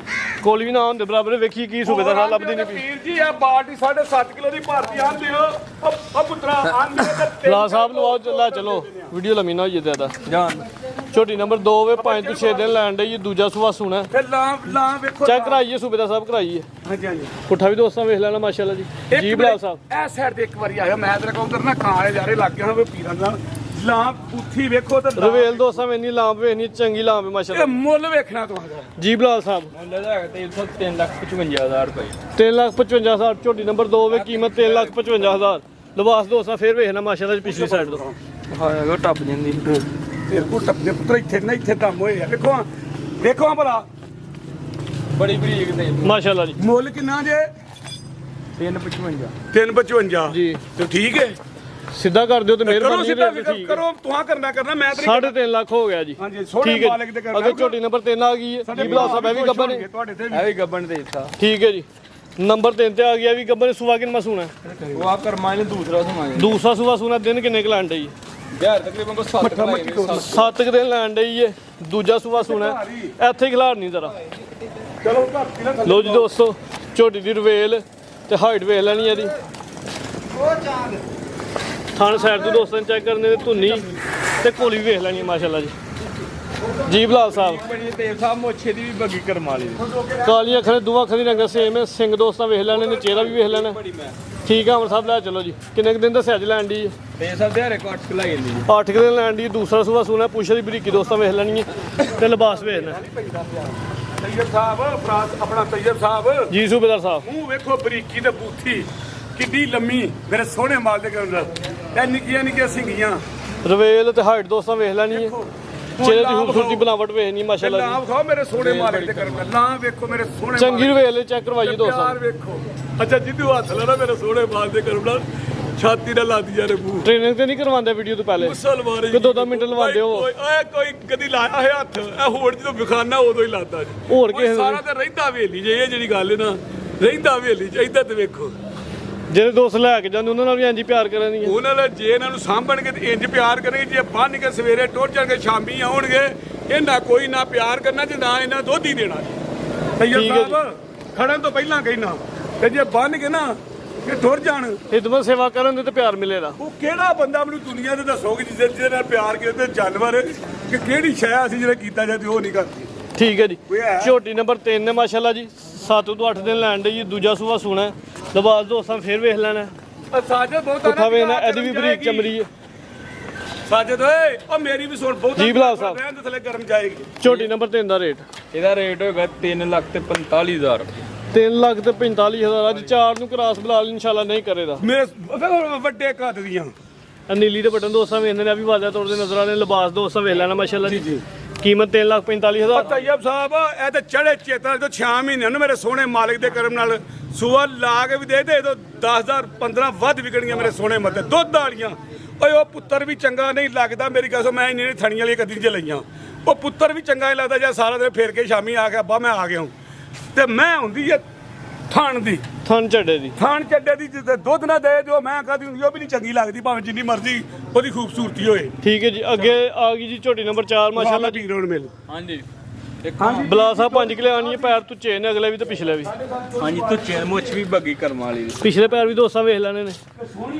Speaker 2: ਕੋਲੀ ਵੀ ਨਾ ਹੁੰਦੇ ਬਰਾਬਰ ਵੇਖੀ ਕੀ ਸੂਬੇਦਾਰ ਸਾਹਿਬ ਲੱਭਦੀ ਨਹੀਂ ਪਈ
Speaker 1: ਵੀਰ ਜੀ ਆ ਬਾਲਟੀ 7.5 ਕਿਲੋ ਦੀ ਭਾਰਤੀ ਆਣ ਦਿਓ ਆ ਪੁੱਤਰਾ ਆਣ ਦਿਓ ਤੇ
Speaker 2: ਲਾ ਸਾਹਿਬ ਲਵਾਓ ਚੱਲਾ ਚਲੋ ਵੀਡੀਓ ਲੰਮੀ ਨਾ ਹੋਈ ਜਿਆਦਾ
Speaker 3: ਜਾਨ
Speaker 2: ਛੋਟੀ ਨੰਬਰ 2 ਵੇ 5 ਤੋਂ 6 ਦਿਨ ਲੈਣ ਦੇ ਦੂਜਾ ਸੂਆ ਸੁਣਾ
Speaker 1: ਫਿਰ ਲਾਂ ਵੇਖੋ
Speaker 2: ਚੈੱਕ ਕਰਾਈਏ ਸੂਬੇਦਾਰ ਸਾਹਿਬ ਕਰਾਈਏ
Speaker 1: ਹਾਂਜੀ ਹਾਂਜੀ
Speaker 2: ਪੁੱਠਾ ਵੀ ਦੋਸਤਾਂ ਵੇਖ ਲੈਣਾ ਮਾਸ਼ਾਅੱਲਾ ਜੀ ਜੀ ਬਲਾਲ ਸਾਹਿਬ
Speaker 1: ਇਹ ਸਾਈਡ ਤੇ ਇੱਕ ਵਾਰੀ ਆਇਆ ਮੈਂ ਤੇਰੇ ਕੋਲ ਉਧਰ ਨਾ ਕਾਂ ਵਾਲੇ ਜਾਰੇ ਲੱਗ ਗਿਆ ਹੋਵੇ ਪੀਰਾਂ ਦਾ ਲਾਂ ਪੁੱਠੀ ਵੇਖੋ ਤੇ
Speaker 2: ਰਵੇਲ ਦੋਸਤਾਂ ਵੇਨੀ ਲਾਂਬ ਵੇਨੀ ਚੰਗੀ ਲਾਂਬ
Speaker 1: ਇਹ
Speaker 2: ਮਾਸ਼ਾਅੱਲਾ
Speaker 1: ਮੁੱਲ ਵੇਖਣਾ ਤੁਹਾਡਾ
Speaker 2: ਜੀ ਬਲਾਲ ਸਾਹਿਬ
Speaker 3: ਮੁੱਲ ਦਾ ਹੈਗਾ 3,55,000 ਰੁਪਏ
Speaker 2: 3,55,000 ਝੋਟੀ ਨੰਬਰ 2 ਵੇ ਕੀਮਤ 3,55,000 ਲਿਬਾਸ ਦੋਸਤਾਂ ਫੇਰ ਵੇਖਣਾ ਮਾਸ਼ਾਅੱਲਾ ਜੀ ਪਿਛਲੀ ਸਾਈਡ ਤੋਂ
Speaker 3: ਹਾਂ ਟੱਪ ਜਾਂਦੀ
Speaker 1: ਤੇਰੇ ਕੋਲ ਟੱਪਦੇ ਪੁੱਤਰ ਇੱਥੇ ਨਾ ਇੱਥੇ ਦਮ ਹੋਏ ਆ ਵੇਖੋ ਭਲਾ
Speaker 3: ਬੜੀ ਬਰੀਕ ਤੇ
Speaker 2: ਮਾਸ਼ਾਅੱਲਾ ਜੀ
Speaker 1: ਮੁੱਲ ਕਿੰਨਾ ਜੇ
Speaker 3: 3,55
Speaker 1: 355
Speaker 2: ਜੀ
Speaker 1: ਤੇ ਠੀਕ ਹੈ
Speaker 2: ਸਿੱਧਾ ਕਰ ਦਿਓ ਤੇ
Speaker 1: ਕਰੋ
Speaker 2: ਮਿਹਰਬਾਨੀ
Speaker 1: ਸਿੱਧਾ
Speaker 2: ਜੀ ਠੀਕ ਹੈ
Speaker 1: ਕਰੋ ਤੁਹਾਂ ਕਰਨਾ ਮੈਂ ਤੇ
Speaker 2: 3.5 ਲੱਖ ਹੋ ਗਿਆ ਜੀ
Speaker 1: ਹਾਂਜੀ ਸੋਹਣੇ
Speaker 2: ਠੀਕ ਹੈ
Speaker 1: ਮਾਲਕ ਦੇ ਕਰਨਾ
Speaker 2: ਅਗਰ ਝੋਟੀ ਨੰਬਰ 3 ਆ ਗਈ ਹੈ ਜੀ ਬਲਾਲ ਸਾਹਿਬ ਇਹ ਵੀ ਗੱਬਨ ਹੈ
Speaker 1: ਤੁਹਾਡੇ ਤੇ
Speaker 3: ਇਹ ਵੀ ਗੱਬਨ ਤੇ ਦਿੱਤਾ
Speaker 2: ਠੀਕ ਹੈ ਜੀ ਨੰਬਰ 3 ਤੇ ਆ ਗਿਆ ਵੀ ਗੱਬਨ ਸੁਆ ਕਿੰਨਾ ਸੂਣਾ
Speaker 3: ਉਹ ਆ ਕਰਮਾਂ ਨੇ ਦੂਸਰਾ ਸਮਾਂ
Speaker 2: ਦੂਸਰਾ ਸੂਆ ਸੂਣਾ ਦਿਨ ਕਿੰਨੇ ਕੁ ਲੈਣ ਡਈ
Speaker 3: ਯਾਰ ਤਕਰੀਬਨ ਕੋ 7 ਲਾਈ
Speaker 2: 7 ਦਿਨ ਲੈਣ ਡਈ ਏ ਦੂਜਾ ਸੂਆ ਸੂਣਾ ਇੱਥੇ ਹੀ ਖਿਲਾਰ ਨਹੀਂ ਜ਼ਰਾ।
Speaker 1: ਚਲੋ ਧਰਤੀ ਨਾਲ ਥੱਲੇ
Speaker 2: ਲੋ ਜੀ ਦੋਸਤੋ ਝੋਟੀ ਦੀ ਰਵੇਲ ਤੇ ਹਾਈਟ ਵੇਖ ਲੈਣੀ ਇਹਦੀ। ਥਣ ਸਾਈਡ ਤੋਂ ਦੋਸਤਾਂ ਚੈੱਕ ਕਰਨੇ ਤੇ ਧੁੰਨੀ ਤੇ ਕੋਲੀ ਵੀ ਵੇਖ ਲੈਣੀ ਮਾਸ਼ਾਅੱਲਾ ਜੀ। ਜੀ ਬਲਾਲ ਸਾਹਿਬ
Speaker 3: ਬੜੀ ਤੇਲ ਸਾਹਿਬ ਮੋਛੇ ਦੀ ਵੀ ਬੱਗੀ ਕਰਮ ਵਾਲੀ ਦੀ
Speaker 2: ਕਾਲੀਆਂ ਅੱਖਾਂ ਨੇ ਦੋਵਾਂ ਅੱਖਾਂ ਦੀ ਰੰਗ ਸੇਮ ਹੈ। ਸਿੰਘ ਦੋਸਤਾਂ ਵੇਖ ਲੈਣੇ ਨੇ, ਚਿਹਰਾ ਵੀ ਵੇਖ ਲੈਣਾ। ਠੀਕ ਆ ਅਮਰ ਸਾਹਿਬ ਲੈ ਚਲੋ ਜੀ। ਕਿੰਨੇ ਕੁ ਦਿਨ ਦੱਸਿਆ ਅੱਜ ਲੈਣ ਦੀ?
Speaker 3: ਤੇਲ ਸਾਹਿਬ ਦਿਹਾੜੇ ਕੋ 8 ਲਾਈ ਜਾਂਦੀ ਜੀ।
Speaker 2: 8 ਦਿਨ ਲੈਣ ਦੀ। ਦੂਸਰਾ ਸੂਆ ਸੂਣਾ ਪੁੱਛ ਦੀ ਬਰੀਕੀ ਦੋਸਤਾਂ ਵੇਖ ਲੈਣੀ ਹੈ ਤੇ ਲਿਬਾਸ ਵੇਖਣਾ।
Speaker 1: ਤੈਯਬ ਸਾਹਿਬ ਫਰਾਂਸ ਆਪਣਾ ਤੈਯਬ ਸਾਹਿਬ
Speaker 2: ਜੀ ਸੂਬੇਦਾਰ ਸਾਹਿਬ
Speaker 1: ਮੂੰਹ ਵੇਖੋ ਬਰੀਕੀ ਤੇ ਬੂਥੀ ਕਿੱਡੀ ਲੰਮੀ ਮੇਰੇ ਸੋਹਣੇ ਮਾਲ ਦੇ ਕਰਨ ਦਾ ਇਹ ਨਿੱਕੀਆਂ ਨਿੱਕੀਆਂ ਸਿੰਗੀਆਂ
Speaker 2: ਰਵੇਲ ਤੇ ਹਾਈਟ ਦੋਸਤਾਂ ਵੇਖ ਲੈਣੀ ਹੈ। ਚਿਹਰੇ ਦੀ ਖੂਬਸੂਰਤੀ ਬਣਾਵਟ ਵੇਖਣੀ ਮਾਸ਼ਾਅੱਲਾ
Speaker 1: ਨਾ
Speaker 2: ਜੀ।
Speaker 1: ਖਾਓ ਮੇਰੇ ਸੋਹਣੇ ਮਾਲ ਦੇ ਕਰਨ ਦਾ ਨਾ ਵੇਖੋ ਮੇਰੇ ਸੋਹਣੇ
Speaker 2: ਚੰਗੀ ਰਵੇਲ ਚੈੱਕ ਕਰਵਾਈਏ ਦੋਸਤਾਂ।
Speaker 1: ਪਿਆਰ ਵੇਖੋ ਅੱਛਾ ਜਿੱਦੂ ਹੱਥ ਲਾਣਾ ਮੇਰੇ ਸੋਹਣੇ ਮਾਲ ਦੇ ਕਰਨ ਨਾਲ ਛਾਤੀ ਨਾਲ ਲਾ ਦਿਆ ਰੇ ਮੂੰਹ
Speaker 2: ਟ੍ਰੇਨਿੰਗ ਤੇ ਨਹੀਂ ਕਰਵਾਉਂਦੇ ਵੀਡੀਓ ਤੋਂ ਪਹਿਲੇ
Speaker 1: ਮੁਸਲਮਾਨ
Speaker 2: ਕਿ 2-2 ਮਿੰਟ ਲਵਾਉਂਦੇ ਹੋ?
Speaker 1: ਕੋਈ ਕਦੀ ਲਾਇਆ ਹੈ ਹੱਥ ਇਹ ਹੋਰ ਜਦੋਂ ਵਿਖਾਨਾ ਉਦੋਂ ਹੀ ਲਾਦਾ ਜੀ
Speaker 2: ਹੋਰ
Speaker 1: ਕੋਈ
Speaker 2: ਕਿਸੇ
Speaker 1: ਸਾਰਾ ਤੇ ਰਹਿੰਦਾ ਵੇਲੀ ਜੇ ਇਹ ਜਿਹੜੀ ਗੱਲ ਹੈ ਨਾ ਰਹਿੰਦਾ ਵੇਲੀ ਚ ਇੱਧਰ ਤੇ ਵੇਖੋ
Speaker 2: ਜਿਹੜੇ ਦੋਸਤ ਲੈ ਕੇ ਜਾਂਦੇ ਉਹਨਾਂ ਨਾਲ ਵੀ ਇੰਝ ਹੀ ਪਿਆਰ ਕਰਨਗੇ।
Speaker 1: ਉਹਨਾਂ ਨੇ ਜੇ ਇਹਨਾਂ ਨੂੰ ਸਾਂਭਣਗੇ ਤੇ ਇੰਜ ਪਿਆਰ ਕਰਨਗੇ। ਜੇ ਬੰਨ ਕੇ ਸਵੇਰੇ ਟੁੱਟ ਜਾਣਗੇ ਸ਼ਾਮੀ ਆਉਣਗੇ ਇਹਨਾਂ ਕੋਈ ਨਾ ਪਿਆਰ ਕਰਨਾ ਤੇ ਨਾ ਇਹਨਾਂ ਦੁੱਧ ਹੀ ਦੇਣਾ ਤੈਯਬ
Speaker 2: ਠੀਕ ਹੈ
Speaker 1: ਸਾਹਿਬ ਖੜਨ ਤੋਂ ਪਹਿਲਾਂ ਕਹਿਣਾ ਤੇ ਜੇ ਬੰਨ ਕੇ ਨਾ ਕਿ ਟੁਰ ਜਾਣ
Speaker 2: ਖਿਦਮਤ ਸੇਵਾ ਕਰਨ ਦੇ ਤੇ ਪਿਆਰ ਮਿਲੇਗਾ।
Speaker 1: ਉਹ ਕਿਹੜਾ ਬੰਦਾ ਮੈਨੂੰ ਦੁਨੀਆ ਤੇ ਦੱਸੋਗੇ ਜਿਹਦੇ ਨਾਲ ਪਿਆਰ ਕਰਦੇ ਜਾਨਵਰ ਕਿ ਕਿਹੜੀ ਸ਼ੈ ਅਸੀਂ ਜਿਹੜਾ ਕੀਤਾ ਜਾਂਦੇ ਉਹ ਨਹੀਂ ਕਰਦੀ।
Speaker 2: ਠੀਕ ਹੈ ਜੀ।
Speaker 1: ਕੋਈ ਹੈ?
Speaker 2: ਝੋਟੀ ਨੰਬਰ 3 ਨੇ ਮਾਸ਼ਾਅੱਲਾ ਜੀ। 7 ਤੋਂ 8 ਦਿਨ ਲੈਣ ਦੇ ਜੀ। ਦੂਜਾ ਸੂਆ ਸੂਣਾ ਲਿਬਾਸ ਦੋਸਤਾਂ ਫੇਰ ਵੇਖ ਲੈਣਾ।
Speaker 1: ਸਾਜਦ ਬਹੁਤ
Speaker 2: ਪੁੱਠਾ ਵੇਖਣਾ ਇਹਦੀ ਵੀ ਬਰੀਕ ਚਮੜੀ ਹੈ।
Speaker 1: ਸਾਜਦ ਓਏ ਉਹ ਮੇਰੀ ਵੀ ਸੁਣ ਬਹੁਤ
Speaker 2: ਜੀ ਬਲਾਲ ਸਾਹਿਬ।
Speaker 1: ਰਹਿਣ ਦੇ ਥੱਲੇ ਗਰਮ ਜਾਏਗੀ।
Speaker 2: ਝੋਟੀ ਨੰਬਰ 3 ਦਾ ਰੇਟ
Speaker 3: ਇਹਦਾ ਰੇਟ ਹੋਏਗਾ 3,45,000
Speaker 2: 3 ਲੱਖ ਤੇ 45,000। ਅੱਜ 4 ਨੂੰ ਕਰਾਸ ਬਲਾਲ ਇਨਸ਼ਾਅੱਲਾ ਨਹੀਂ ਕਰੇਗਾ।
Speaker 1: ਮੇਰੇ ਵੱਡੇ ਕੱਦ ਦੀਆਂ
Speaker 2: ਨੀਲੀ ਦੇ ਬਟਨ ਦੋਸਤਾਂ ਵੇਖਦੇ ਨੇ ਆ ਵੀ ਵਾਜਾ ਤੋੜਦੇ ਨਜ਼ਰ ਆਣੇ। ਲਿਬਾਸ ਦੋਸਤਾਂ ਵੇਖ ਲੈਣਾ ਮਾਸ਼ਾਅੱਲਾ ਜੀ। ਕੀਮਤ 3,45,000।
Speaker 1: ਤੈਯਬ ਸਾਹਿਬ ਇਹ ਤੇ ਚੜੇ ਚੇਤਨ ਤੋਂ 6 ਮਹੀਨੇ ਨੂੰ ਮੇਰੇ ਸੋਹਣੇ ਮਾਲਕ ਦੇ ਕਰਮ ਨਾਲ ਸੂਆ ਲਾ ਕੇ ਵੀ ਦੇ 10,000 15 ਵੱਧ ਵਿਕਣੀਆਂ ਮੇਰੇ ਸੋਹਣੇ ਮੱਤੇ ਦੁੱਧ ਵਾਲੀਆਂ। ਓਏ ਉਹ ਪੁੱਤਰ ਵੀ ਚੰਗਾ ਨਹੀਂ ਲੱਗਦਾ ਮੇਰੀ ਕਸਮ। ਮੈਂ ਇੰਨੀ ਥਣੀ ਵਾਲੀ ਕਦੀ ਚ ਲਈਆਂ। ਉਹ ਪੁੱਤਰ ਵੀ ਚੰਗਾ ਨਹੀਂ ਲੱਗਦਾ ਜੇ ਸਾਰਾ ਦਿਨ ਫੇਰ ਕੇ ਸ਼ਾਮੀ ਆ ਕੇ ਅੱਬਾ ਮੈਂ ਆ ਗਿਆ ਹੂੰ ਤੇ ਮੈਂ ਹੁੰਦੀ ਹੈ ਥਣ ਦੀ
Speaker 2: ਥਣ ਝੱਡੇ ਦੀ।
Speaker 1: ਥਣ ਚੱਡੇ ਦੀ ਜਿੱਦ ਦੁੱਧ ਨਾ ਦੇ ਜੋ ਮੈਂ ਕਹਦੀ ਹੁੰਦੀ ਉਹ ਵੀ ਨਹੀਂ ਚੰਗੀ ਲੱਗਦੀ ਭਾਵੇਂ ਜਿੰਨੀ ਮਰਜ਼ੀ ਉਹਦੀ ਖੂਬਸੂਰਤੀ ਹੋਏ।
Speaker 2: ਠੀਕ ਹੈ ਜੀ। ਅੱਗੇ ਆ ਗਈ ਜੀ ਝੋਟੀ ਨੰਬਰ 4 ਮਾਸ਼ਾਅੱਲਾ ਜੀ।
Speaker 1: ਪੀਰ ਰੋਡ ਮਿਲ
Speaker 3: ਹਾਂਜੀ
Speaker 2: ਬਲਾ ਸਾਹਿਬ 5 ਕਿਲੇ ਆਣੀ ਹੈ। ਪੈਰ ਤੁੱਚੇ ਨੇ ਅਗਲੇ ਵੀ ਤੇ ਪਿਛਲੇ ਵੀ।
Speaker 3: ਹਾਂਜੀ ਤੂੰ ਚੇਨ ਮੁੱਛ ਵੀ ਬੱਗੀ ਕਰਮ ਵਾਲੀ ਦੀ
Speaker 2: ਪਿਛਲੇ ਪੈਰ ਵੀ ਦੋਸਤਾਂ ਵੇਖ ਲੈਣੇ ਨੇ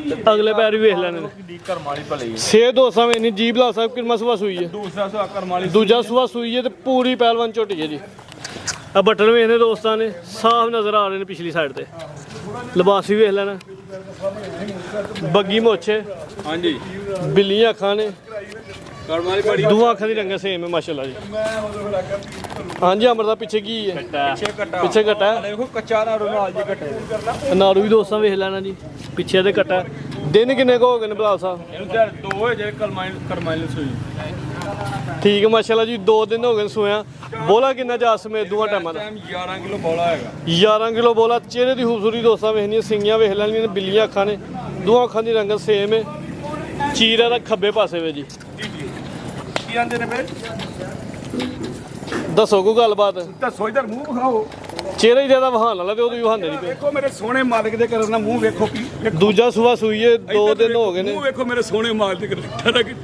Speaker 2: ਤੇ ਅਗਲੇ ਪੈਰ ਵੀ ਵੇਖ ਲੈਣੇ ਨੇ।
Speaker 3: ਦੀ ਕਰਮ ਵਾਲੀ ਭਲੀ ਹੈ।
Speaker 2: ਸੇ ਦੋਸਤਾਂ ਵੇਖ ਨਹੀਂ ਜੀ ਬਲਾ ਸਾਹਿਬ ਕਿੰਨਾ ਸੁਆ ਸੂਈ ਹੈ।
Speaker 3: ਦੂਸਰਾ ਸੁਆ ਕਰਮ ਵਾਲੀ
Speaker 2: ਦੂਜਾ ਸੁਆ ਸੂਈ ਹੈ ਤੇ ਪੂਰੀ ਪਹਿਲਵਾਨ ਝੋਟੀ ਹੈ ਜੀ। ਆ ਬਟਨ ਵੇਖਦੇ ਦੋਸਤਾਂ ਨੇ ਸਾਫ਼ ਨਜ਼ਰ ਆ ਰਹੇ ਨੇ ਪਿਛਲੀ ਸਾਈਡ ਤੇ। ਲਿਬਾਸ ਵੀ ਵੇਖ ਲੈਣਾ। ਬੱਗੀ ਮੋਛੇ
Speaker 3: ਹਾਂਜੀ
Speaker 2: ਬਿੱਲੀਆਂ ਅੱਖਾਂ ਨੇ।
Speaker 3: ਕਰਮ ਵਾਲੀ ਬੜੀ
Speaker 2: ਦੋਵਾਂ ਅੱਖਾਂ ਦੀ ਰੰਗ ਸੇਮ ਹੈ ਮਾਸ਼ਾਅੱਲਾ ਜੀ। ਹਾਂਜੀ ਅਮਰ ਦਾ ਪਿੱਛੇ ਕੀ ਹੈ?
Speaker 3: ਪਿੱਛੇ ਕੱਟਾ
Speaker 2: ਪਿੱਛੇ ਕੱਟਾ ਹੈ।
Speaker 3: ਦੇਖੋ ਕੱਚਾ ਨਾ ਰੁਮਾਲ ਜੀ ਕੱਟੇ
Speaker 2: ਨਾੜੂ ਵੀ ਦੋਸਤਾਂ ਵੇਖ ਲੈਣਾ ਜੀ। ਪਿੱਛੇ ਦੇ ਕੱਟਾ। ਦਿਨ ਕਿੰਨੇ ਕੁ ਹੋ ਗਏ ਨੇ ਬਲਾਲ ਸਾਹਿਬ?
Speaker 3: ਇਹਨੂੰ ਤੇ ਦੋ ਹੋਏ ਜਿਹੜੇ ਕਰਮਾਈਲ ਸੋਈ।
Speaker 2: ਠੀਕ ਹੈ ਮਾਸ਼ਾਅੱਲਾ ਜੀ। 2 ਦਿਨ ਹੋ ਗਏ ਸੋਇਆ। ਬੋਲਾ ਕਿੰਨਾ ਜਾ ਸਮੇਤ ਦੋਵਾਂ ਟਾਈਮਾਂ ਦਾ?
Speaker 3: ਟਾਈਮ 11 ਕਿਲੋ ਬੋਲਾ ਹੈਗਾ।
Speaker 2: 11 ਕਿਲੋ ਬੋਲਾ। ਚਿਹਰੇ ਦੀ ਖੂਬਸੂਰਤੀ ਦੋਸਤਾਂ ਵੇਖਣੀਆਂ। ਸਿੰਗੀਆਂ ਵੇਖ ਲੈਣੀਆਂ ਨੇ। ਬਿੱਲੀਆਂ ਅੱਖਾਂ ਨੇ। ਦੋਵਾਂ ਅੱਖਾਂ ਦੀ ਰੰਗਤ ਸੇਮ ਹੈ। ਚੀਰਾ ਦਾ ਖੱਬੇ ਪਾਸੇ ਵੇ ਜੀ।
Speaker 1: ਕੀ ਆਂਦੇ ਨੇ ਫਿਰ
Speaker 2: ਦੱਸੋ ਕੋਈ ਗੱਲਬਾਤ।
Speaker 1: ਦੱਸੋ ਇਧਰ ਮੂੰਹ ਵਿਖਾਓ।
Speaker 2: ਚਿਹਰਾ ਹੀ ਜਿਆਦਾ ਵਹਾਨ ਵਾਲਾ ਤੇ ਉਹਦੇ ਵਹਾਉਂਦੇ ਨਹੀਂ ਪਏ।
Speaker 1: ਵੇਖੋ ਮੇਰੇ ਸੋਹਣੇ ਮਾਲਕ ਦੇ ਕਰਨ ਦਾ ਮੂੰਹ ਵੇਖੋ ਕੀ ਵੇਖੋ।
Speaker 2: ਦੂਜਾ ਸੂਆ ਸੂਈਏ 2 ਦਿਨ ਹੋ ਗਏ ਨੇ।
Speaker 1: ਮੂੰਹ ਵੇਖੋ ਮੇਰੇ ਸੋਹਣੇ ਮਾਲਕ ਦੇ ਕਰਨ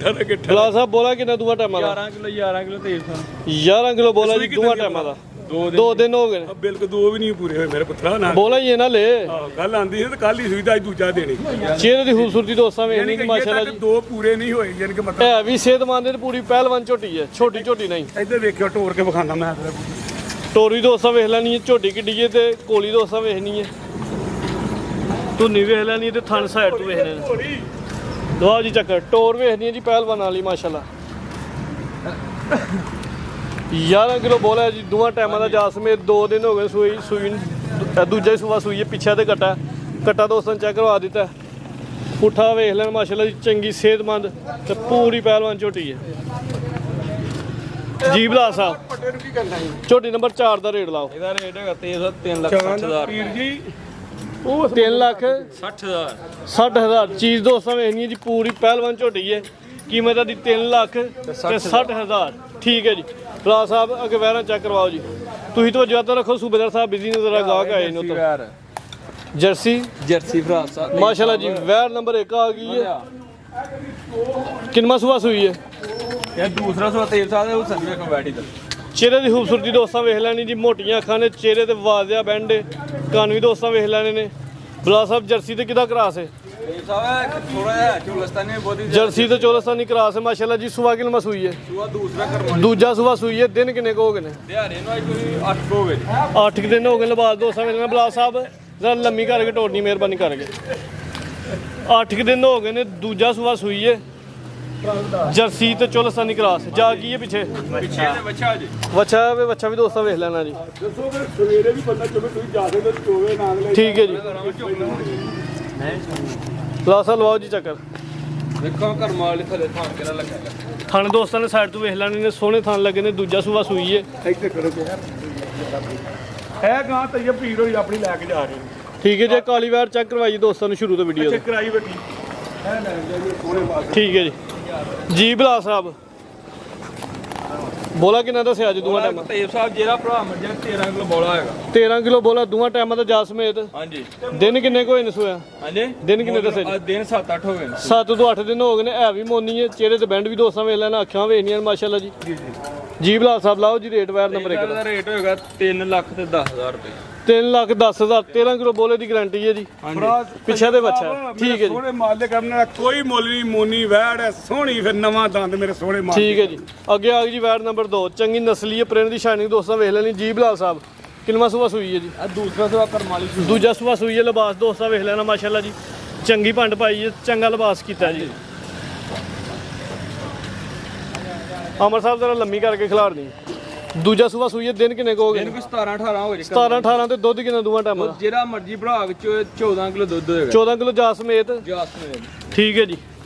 Speaker 1: ਠਰਕ
Speaker 2: ਬਲਾ ਸਾਹਿਬ ਬੋਲਾ ਕਿੰਨਾ ਦੋਵਾਂ ਟਾਈਮਾਂ ਦਾ?
Speaker 3: 11 ਕਿਲੋ ਤੇਲ ਸਨ
Speaker 2: 11 ਕਿਲੋ ਬੋਲਾ ਜੀ ਦੋਵਾਂ ਟਾਈਮਾਂ ਦਾ। 2 ਦਿਨ ਹੋ ਗਏ ਨੇ।
Speaker 1: ਬਿਲਕੁਲ 2 ਵੀ ਨਹੀਂ ਪੂਰੇ ਹੋਏ ਮੇਰੇ ਪੁੱਤਰਾ ਨਾ।
Speaker 2: ਬੋਲਾ ਹੀ ਇਹਨਾਂ ਲੈ
Speaker 1: ਕੱਲ ਆਂਦੀ ਸੀ ਤੇ ਕੱਲ ਹੀ ਸੁਵਿਧਾ ਦੂਜਾ ਦੇਣੀ।
Speaker 2: ਚਿਹਰੇ ਦੀ ਖੂਬਸੂਰਤੀ ਦੋਸਤਾਂ ਵੇਖਣੀ ਕਿ ਮਾਸ਼ਾਅੱਲਾ ਜੀ।
Speaker 1: 2 ਪੂਰੇ ਨਹੀਂ ਹੋਏ ਯਾਨੀ ਕਿ ਮਤਲਬ
Speaker 2: ਹੈ ਵੀ ਸਿਹਤਮੰਦ ਤੇ ਪੂਰੀ ਪਹਿਲਵਾਨ ਝੋਟੀ ਹੈ। ਛੋਟੀ ਝੋਟੀ ਨਹੀਂ।
Speaker 1: ਇੱਧਰ ਵੇਖਿਓ ਟੋਰ ਕੇ ਵਿਖਾਣਾ ਮੈਂ
Speaker 2: ਟੋਰੀ ਦੋਸਤਾਂ ਵੇਖ ਲੈਣੀ ਹੈ। ਝੋਟੀ ਕਿੱਡੀ ਹੈ ਤੇ ਕੋਲੀ ਦੋਸਤਾਂ ਵੇਖਣੀ ਹੈ। ਧੁੰਨੀ ਵੇਖ ਲੈਣੀ ਹੈ ਤੇ ਥਣ ਸਾਈਡ ਤੋਂ ਵੇਖਣੇ ਨੇ। ਲਓ ਜੀ ਚੱਕਰ ਟੋਰ ਵੇਖਣੀ ਹੈ ਜੀ ਪਹਿਲਵਾਨ ਵਾਲੀ ਮਾਸ਼ਾਅੱਲਾ। 11 ਕਿਲੋ ਬੋਲਾ ਜੀ ਦੋਵਾਂ ਟਾਈਮਾਂ ਦਾ ਜਾ ਸਮੇਤ। 2 ਦਿਨ ਹੋ ਗਏ ਸੂਈ ਦੂਜਾ ਸੂਆ ਸੂਈ ਹੈ। ਪਿੱਛੇ ਤੇ ਕੱਟਾ ਦੋਸਤਾਂ ਚੈੱਕ ਕਰਵਾ ਦਿੱਤਾ। ਪੁੱਠਾ ਵੇਖ ਲੈਣ ਮਾਸ਼ਾਅੱਲਾ ਜੀ। ਚੰਗੀ ਸਿਹਤਮੰਦ ਤੇ ਪੂਰੀ ਪਹਿਲਵਾਨ ਝੋਟੀ ਹੈ ਜੀ। ਬਲਾ ਸਾਹਿਬ ਝੋਟੀ ਨੰਬਰ 4 ਦਾ ਰੇਟ ਲਾਓ।
Speaker 3: ਇਹਦਾ ਰੇਟ ਹੈਗਾ 3,60,000
Speaker 1: ਪੀਰ ਜੀ
Speaker 2: 3 ਲੱਖ
Speaker 3: 60,000
Speaker 2: 60,000 ਚੀਜ਼ ਦੋਸਤਾਂ ਵੇਖਣੀ ਹੈ ਜੀ। ਪੂਰੀ ਪਹਿਲਵਾਨ ਝੋਟੀ ਹੈ। ਕੀਮਤ ਦੀ 3 ਲੱਖ ਤੇ 60,000। ਠੀਕ ਹੈ ਜੀ। ਬਲਾ ਸਾਹਿਬ ਅੱਗੇ ਵੈਰਾਂ ਚੈੱਕ ਕਰਵਾਓ ਜੀ। ਤੁਸੀਂ ਤਾਂ ਜ਼ਿਆਦਾ ਰੱਖੋ। ਸੂਬੇਦਾਰ ਸਾਹਿਬ ਬਿਜ਼ੀ ਨਜ਼ਰ ਆ ਗਾਹਕ ਆਏ ਨੇ ਉੱਤੋਂ। ਜਰਸੀ
Speaker 3: ਫਰਾਸ
Speaker 2: ਮਾਸ਼ਾਅੱਲਾ ਜੀ। ਵੈਰ ਨੰਬਰ 1 ਆ ਗਈ ਹੈ। ਕਿੰਨਾ ਸੂਆ ਸੂਈ ਹੈ?
Speaker 3: ਇਹ ਦੂਸਰਾ ਸਵਾ ਤੇਲ ਸਾਹਿਬ ਉਹ ਸੰਨੇ ਕਬੈਟੀ ਦਾ
Speaker 2: ਚਿਹਰੇ ਦੀ ਖੂਬਸੂਰਤੀ ਦੋਸਤਾਂ ਵੇਖ ਲੈਣੀ ਜੀ, ਮੋਟੀਆਂ ਅੱਖਾਂ ਨੇ, ਚਿਹਰੇ ਤੇ ਵਾਜ਼ਿਆ ਬੈਂਡ, ਕੰਨ ਵੀ ਦੋਸਤਾਂ ਵੇਖ ਲੈਣੇ ਨੇ। ਬਲਾ ਸਾਹਿਬ ਜਰਸੀ ਤੇ ਕਿਹਦਾ ਕਰਾਸ ਹੈ?
Speaker 3: ਤੇਲ ਸਾਹਿਬ ਥੋੜਾ ਜਿਹਾ ਚੁਲਸਤਾਨੀ ਬਹੁਤੀ
Speaker 2: ਜਰਸੀ ਤੇ ਚੋਲਸਤਾਨੀ ਕਰਾਸ ਹੈ ਮਾਸ਼ਾਅੱਲਾ ਜੀ। ਸੁਆ ਕਿੰਨਾ ਸੂਈ ਹੈ?
Speaker 3: ਸੁਆ ਦੂਸਰਾ ਕਰਮਾ
Speaker 2: ਦੂਜਾ ਸੁਆ ਸੂਈ ਹੈ। ਦਿਨ ਕਿੰਨੇ ਕੁ ਹੋ ਗਏ ਨੇ?
Speaker 3: ਦਿਹਾੜੇ ਨੂੰ ਅੱਜ ਕੋਈ 8 ਹੋ ਗਏ
Speaker 2: 8 ਦਿਨ ਹੋ ਗਏ। ਲਿਬਾਸ ਦੋਸਤਾਂ ਵੇਖ ਲੈਣਾ। ਬਲਾ ਸਾਹਿਬ ਜ਼ਰਾ ਲੰਮੀ ਕਰਕੇ ਟੋੜਨੀ ਮਿਹਰਬਾਨੀ ਕਰਕੇ। 8 ਦਿਨ ਹੋ ਗਏ ਨੇ। ਦੂਜਾ ਸੁਆ ਸੂਈ ਹੈ। ਜਰਸੀ ਤੇ ਚੋਲਸਤਾਨੀ ਕਰਾਸ ਜਾ ਕੀ ਹੈ ਪਿੱਛੇ?
Speaker 3: ਪਿੱਛੇ ਦੇ ਬੱਚਾ ਜੀ
Speaker 2: ਬੱਚਾ ਵੀ ਦੋਸਤਾਂ ਵੇਖ ਲੈਣਾ ਜੀ।
Speaker 1: ਦੱਸੋ ਫਿਰ ਸਵੇਰੇ ਵੀ ਬੰਦਾ ਚੋਵੇ ਤੁਸੀਂ ਜਾ ਸਕਦੇ ਚੋਵੇ ਨਾਲ ਲੈ
Speaker 2: ਠੀਕ ਹੈ ਜੀ। ਲਾਸਾ ਲਵਾਓ ਜੀ ਚੱਕਰ।
Speaker 3: ਦੇਖੋ ਕਰਮਾ ਵਾਲੇ ਥੱਲੇ ਥਾਂ ਕਿਹੜਾ ਲੱਗਾ
Speaker 2: ਥਣ ਦੋਸਤਾਂ ਨੇ ਸਾਈਡ ਤੋਂ ਵੇਖ ਲੈਣੇ ਨੇ। ਸੋਹਣੇ ਥਣ ਲੱਗੇ ਨੇ। ਦੂਜਾ ਸੂਆ ਸੂਈ ਹੈ।
Speaker 1: ਇੱਥੇ ਕਰੋ ਯਾਰ ਇਹ ਗਾਂ ਤਈਬ ਪੀਰ ਹੋਈ ਆਪਣੀ ਲੈ ਕੇ ਜਾ ਰਹੇ ਨੇ।
Speaker 2: ਠੀਕ ਹੈ ਜੀ। ਕਾਲੀ ਵਾਰ ਚੈੱਕ ਕਰਵਾਈਏ ਦੋਸਤਾਂ ਨੂੰ ਸ਼ੁਰੂ ਤੋਂ ਵੀਡੀਓ
Speaker 1: ਅੱਛਾ
Speaker 2: ਦੇ।
Speaker 1: ਕਰਾਈ ਬੈਠੀ ਇਹ ਲੈ ਜਾਈਏ ਸੋਹਣੇ ਬਾਅਦ
Speaker 2: ਠੀਕ ਹੈ ਜੀ। ਜੀ ਬਲਾ ਸਾਹਿਬ ਬੋਲਾ ਕਿੰਨਾ ਦੱਸਿਆ ਅੱਜ ਦੋਵਾਂ ਟਾਈਮਾਂ?
Speaker 3: ਤੇਲ ਸਾਹਿਬ ਜਿਹੜਾ ਭਰਾ ਮਰ ਜਾ 13 ਕਿਲੋ ਬੋਲਾ ਹੈਗਾ
Speaker 2: 13 ਕਿਲੋ ਬੋਲਾ ਦੋਵਾਂ ਟਾਈਮਾਂ ਦਾ ਜਾ ਸਮੇਤ।
Speaker 3: ਹਾਂਜੀ
Speaker 2: ਦਿਨ ਕਿੰਨੇ ਕੁ ਹੋਏ ਨੇ ਸੋਇਆ?
Speaker 3: ਹਾਂਜੀ
Speaker 2: ਦਿਨ ਕਿੰਨੇ ਦੱਸੇ ਜੀ?
Speaker 3: ਅੱਜ ਦਿਨ 7-8 ਹੋ ਗਏ ਨੇ
Speaker 2: 7 ਤੋਂ 8 ਦਿਨ ਹੋ ਗਏ ਨੇ। ਹੈ ਵੀ ਮੋਨੀ ਹੈ। ਚਿਹਰੇ ਤੇ ਬੈਂਡ ਵੀ ਦੋਸਤਾਂ ਵੇਖ ਲੈਣਾ। ਅੱਖਾਂ ਵੇਖਣੀਆਂ ਨੇ ਮਾਸ਼ਾਅੱਲਾ ਜੀ। ਜੀ ਬਲਾ ਸਾਹਿਬ ਲਾਓ ਜੀ ਰੇਟ ਵਾਇਰ ਨੰਬਰ 1
Speaker 3: ਦਾ ਰੇਟ ਹੋਏਗਾ 3 ਲੱਖ ਤੇ 10,000 ਰੁਪਏ
Speaker 2: 3,10,000। 13 ਕਿਲੋ ਬੋਲੇ ਦੀ ਗਾਰੰਟੀ ਹੈ ਜੀ। ਪਿੱਛੇ ਦੇ ਬੱਚਾ ਠੀਕ ਹੈ ਜੀ।
Speaker 1: ਸੋਹਣੇ ਮਾਲ ਦੇ ਕਰਨ ਦਾ ਕੋਈ ਮੁੱਲ ਨਹੀਂ। ਮੋਨੀ ਵੈੜ ਹੈ ਸੋਹਣੀ ਫਿਰ ਨਵਾਂ ਦੰਦ ਮੇਰੇ ਸੋਹਣੇ ਮਾਲ
Speaker 2: ਠੀਕ ਹੈ ਜੀ। ਅੱਗੇ ਆ ਗਈ ਜੀ ਵੈੜ ਨੰਬਰ 2 ਚੰਗੀ ਨਸਲੀ ਹੈ। ਪ੍ਰਿੰਟ ਦੀ ਸ਼ਾਈਨਿੰਗ ਦੋਸਤਾਂ ਵੇਖ ਲੈਣੀ। ਜੀ ਬਲਾਲ ਸਾਹਿਬ ਕਿੰਨਵਾਂ ਸੂਆ ਸੂਈ ਹੈ ਜੀ?
Speaker 3: ਆ ਦੂਸਰਾ ਸਵਾ ਕਰਮਾਲੀ
Speaker 2: ਦੂਜਾ ਸੂਆ ਸੂਈ ਹੈ। ਲਿਬਾਸ ਦੋਸਤਾਂ ਵੇਖ ਲੈਣਾ ਮਾਸ਼ਾਅੱਲਾ ਜੀ। ਚੰਗੀ ਭੰਡ ਪਾਈ ਹੈ। ਚੰਗਾ ਲਿਬਾਸ ਕੀਤਾ ਜੀ। ਅਮਰ ਸਾਹਿਬ ਜ਼ਰਾ ਲੰਮੀ ਕਰਕੇ ਖਿਲਾਰ ਦੀ। ਦੂਜਾ ਸੂਆ ਸੂਈ ਹੈ। ਦਿਨ ਕਿੰਨੇ ਕੁ ਹੋ ਗਏ?
Speaker 3: ਇਹਨੂੰ ਕੋਈ 17-18 ਹੋ ਗਏ
Speaker 2: 17-18 ਤੇ ਦੁੱਧ ਕਿੰਨਾ ਦੋਵਾਂ ਟਾਈਮਾਂ ਦਾ?
Speaker 3: ਜਿਹੜਾ ਮਰਜੀ ਭਰਾ ਵਿੱਚ 14 ਕਿਲੋ ਦੁੱਧ ਹੋਏਗਾ
Speaker 2: 14 ਕਿਲੋ ਜਾ ਸਮੇਤ।
Speaker 3: ਜਾਸਮੀਨ
Speaker 2: ਠੀਕ ਹੈ ਜੀ।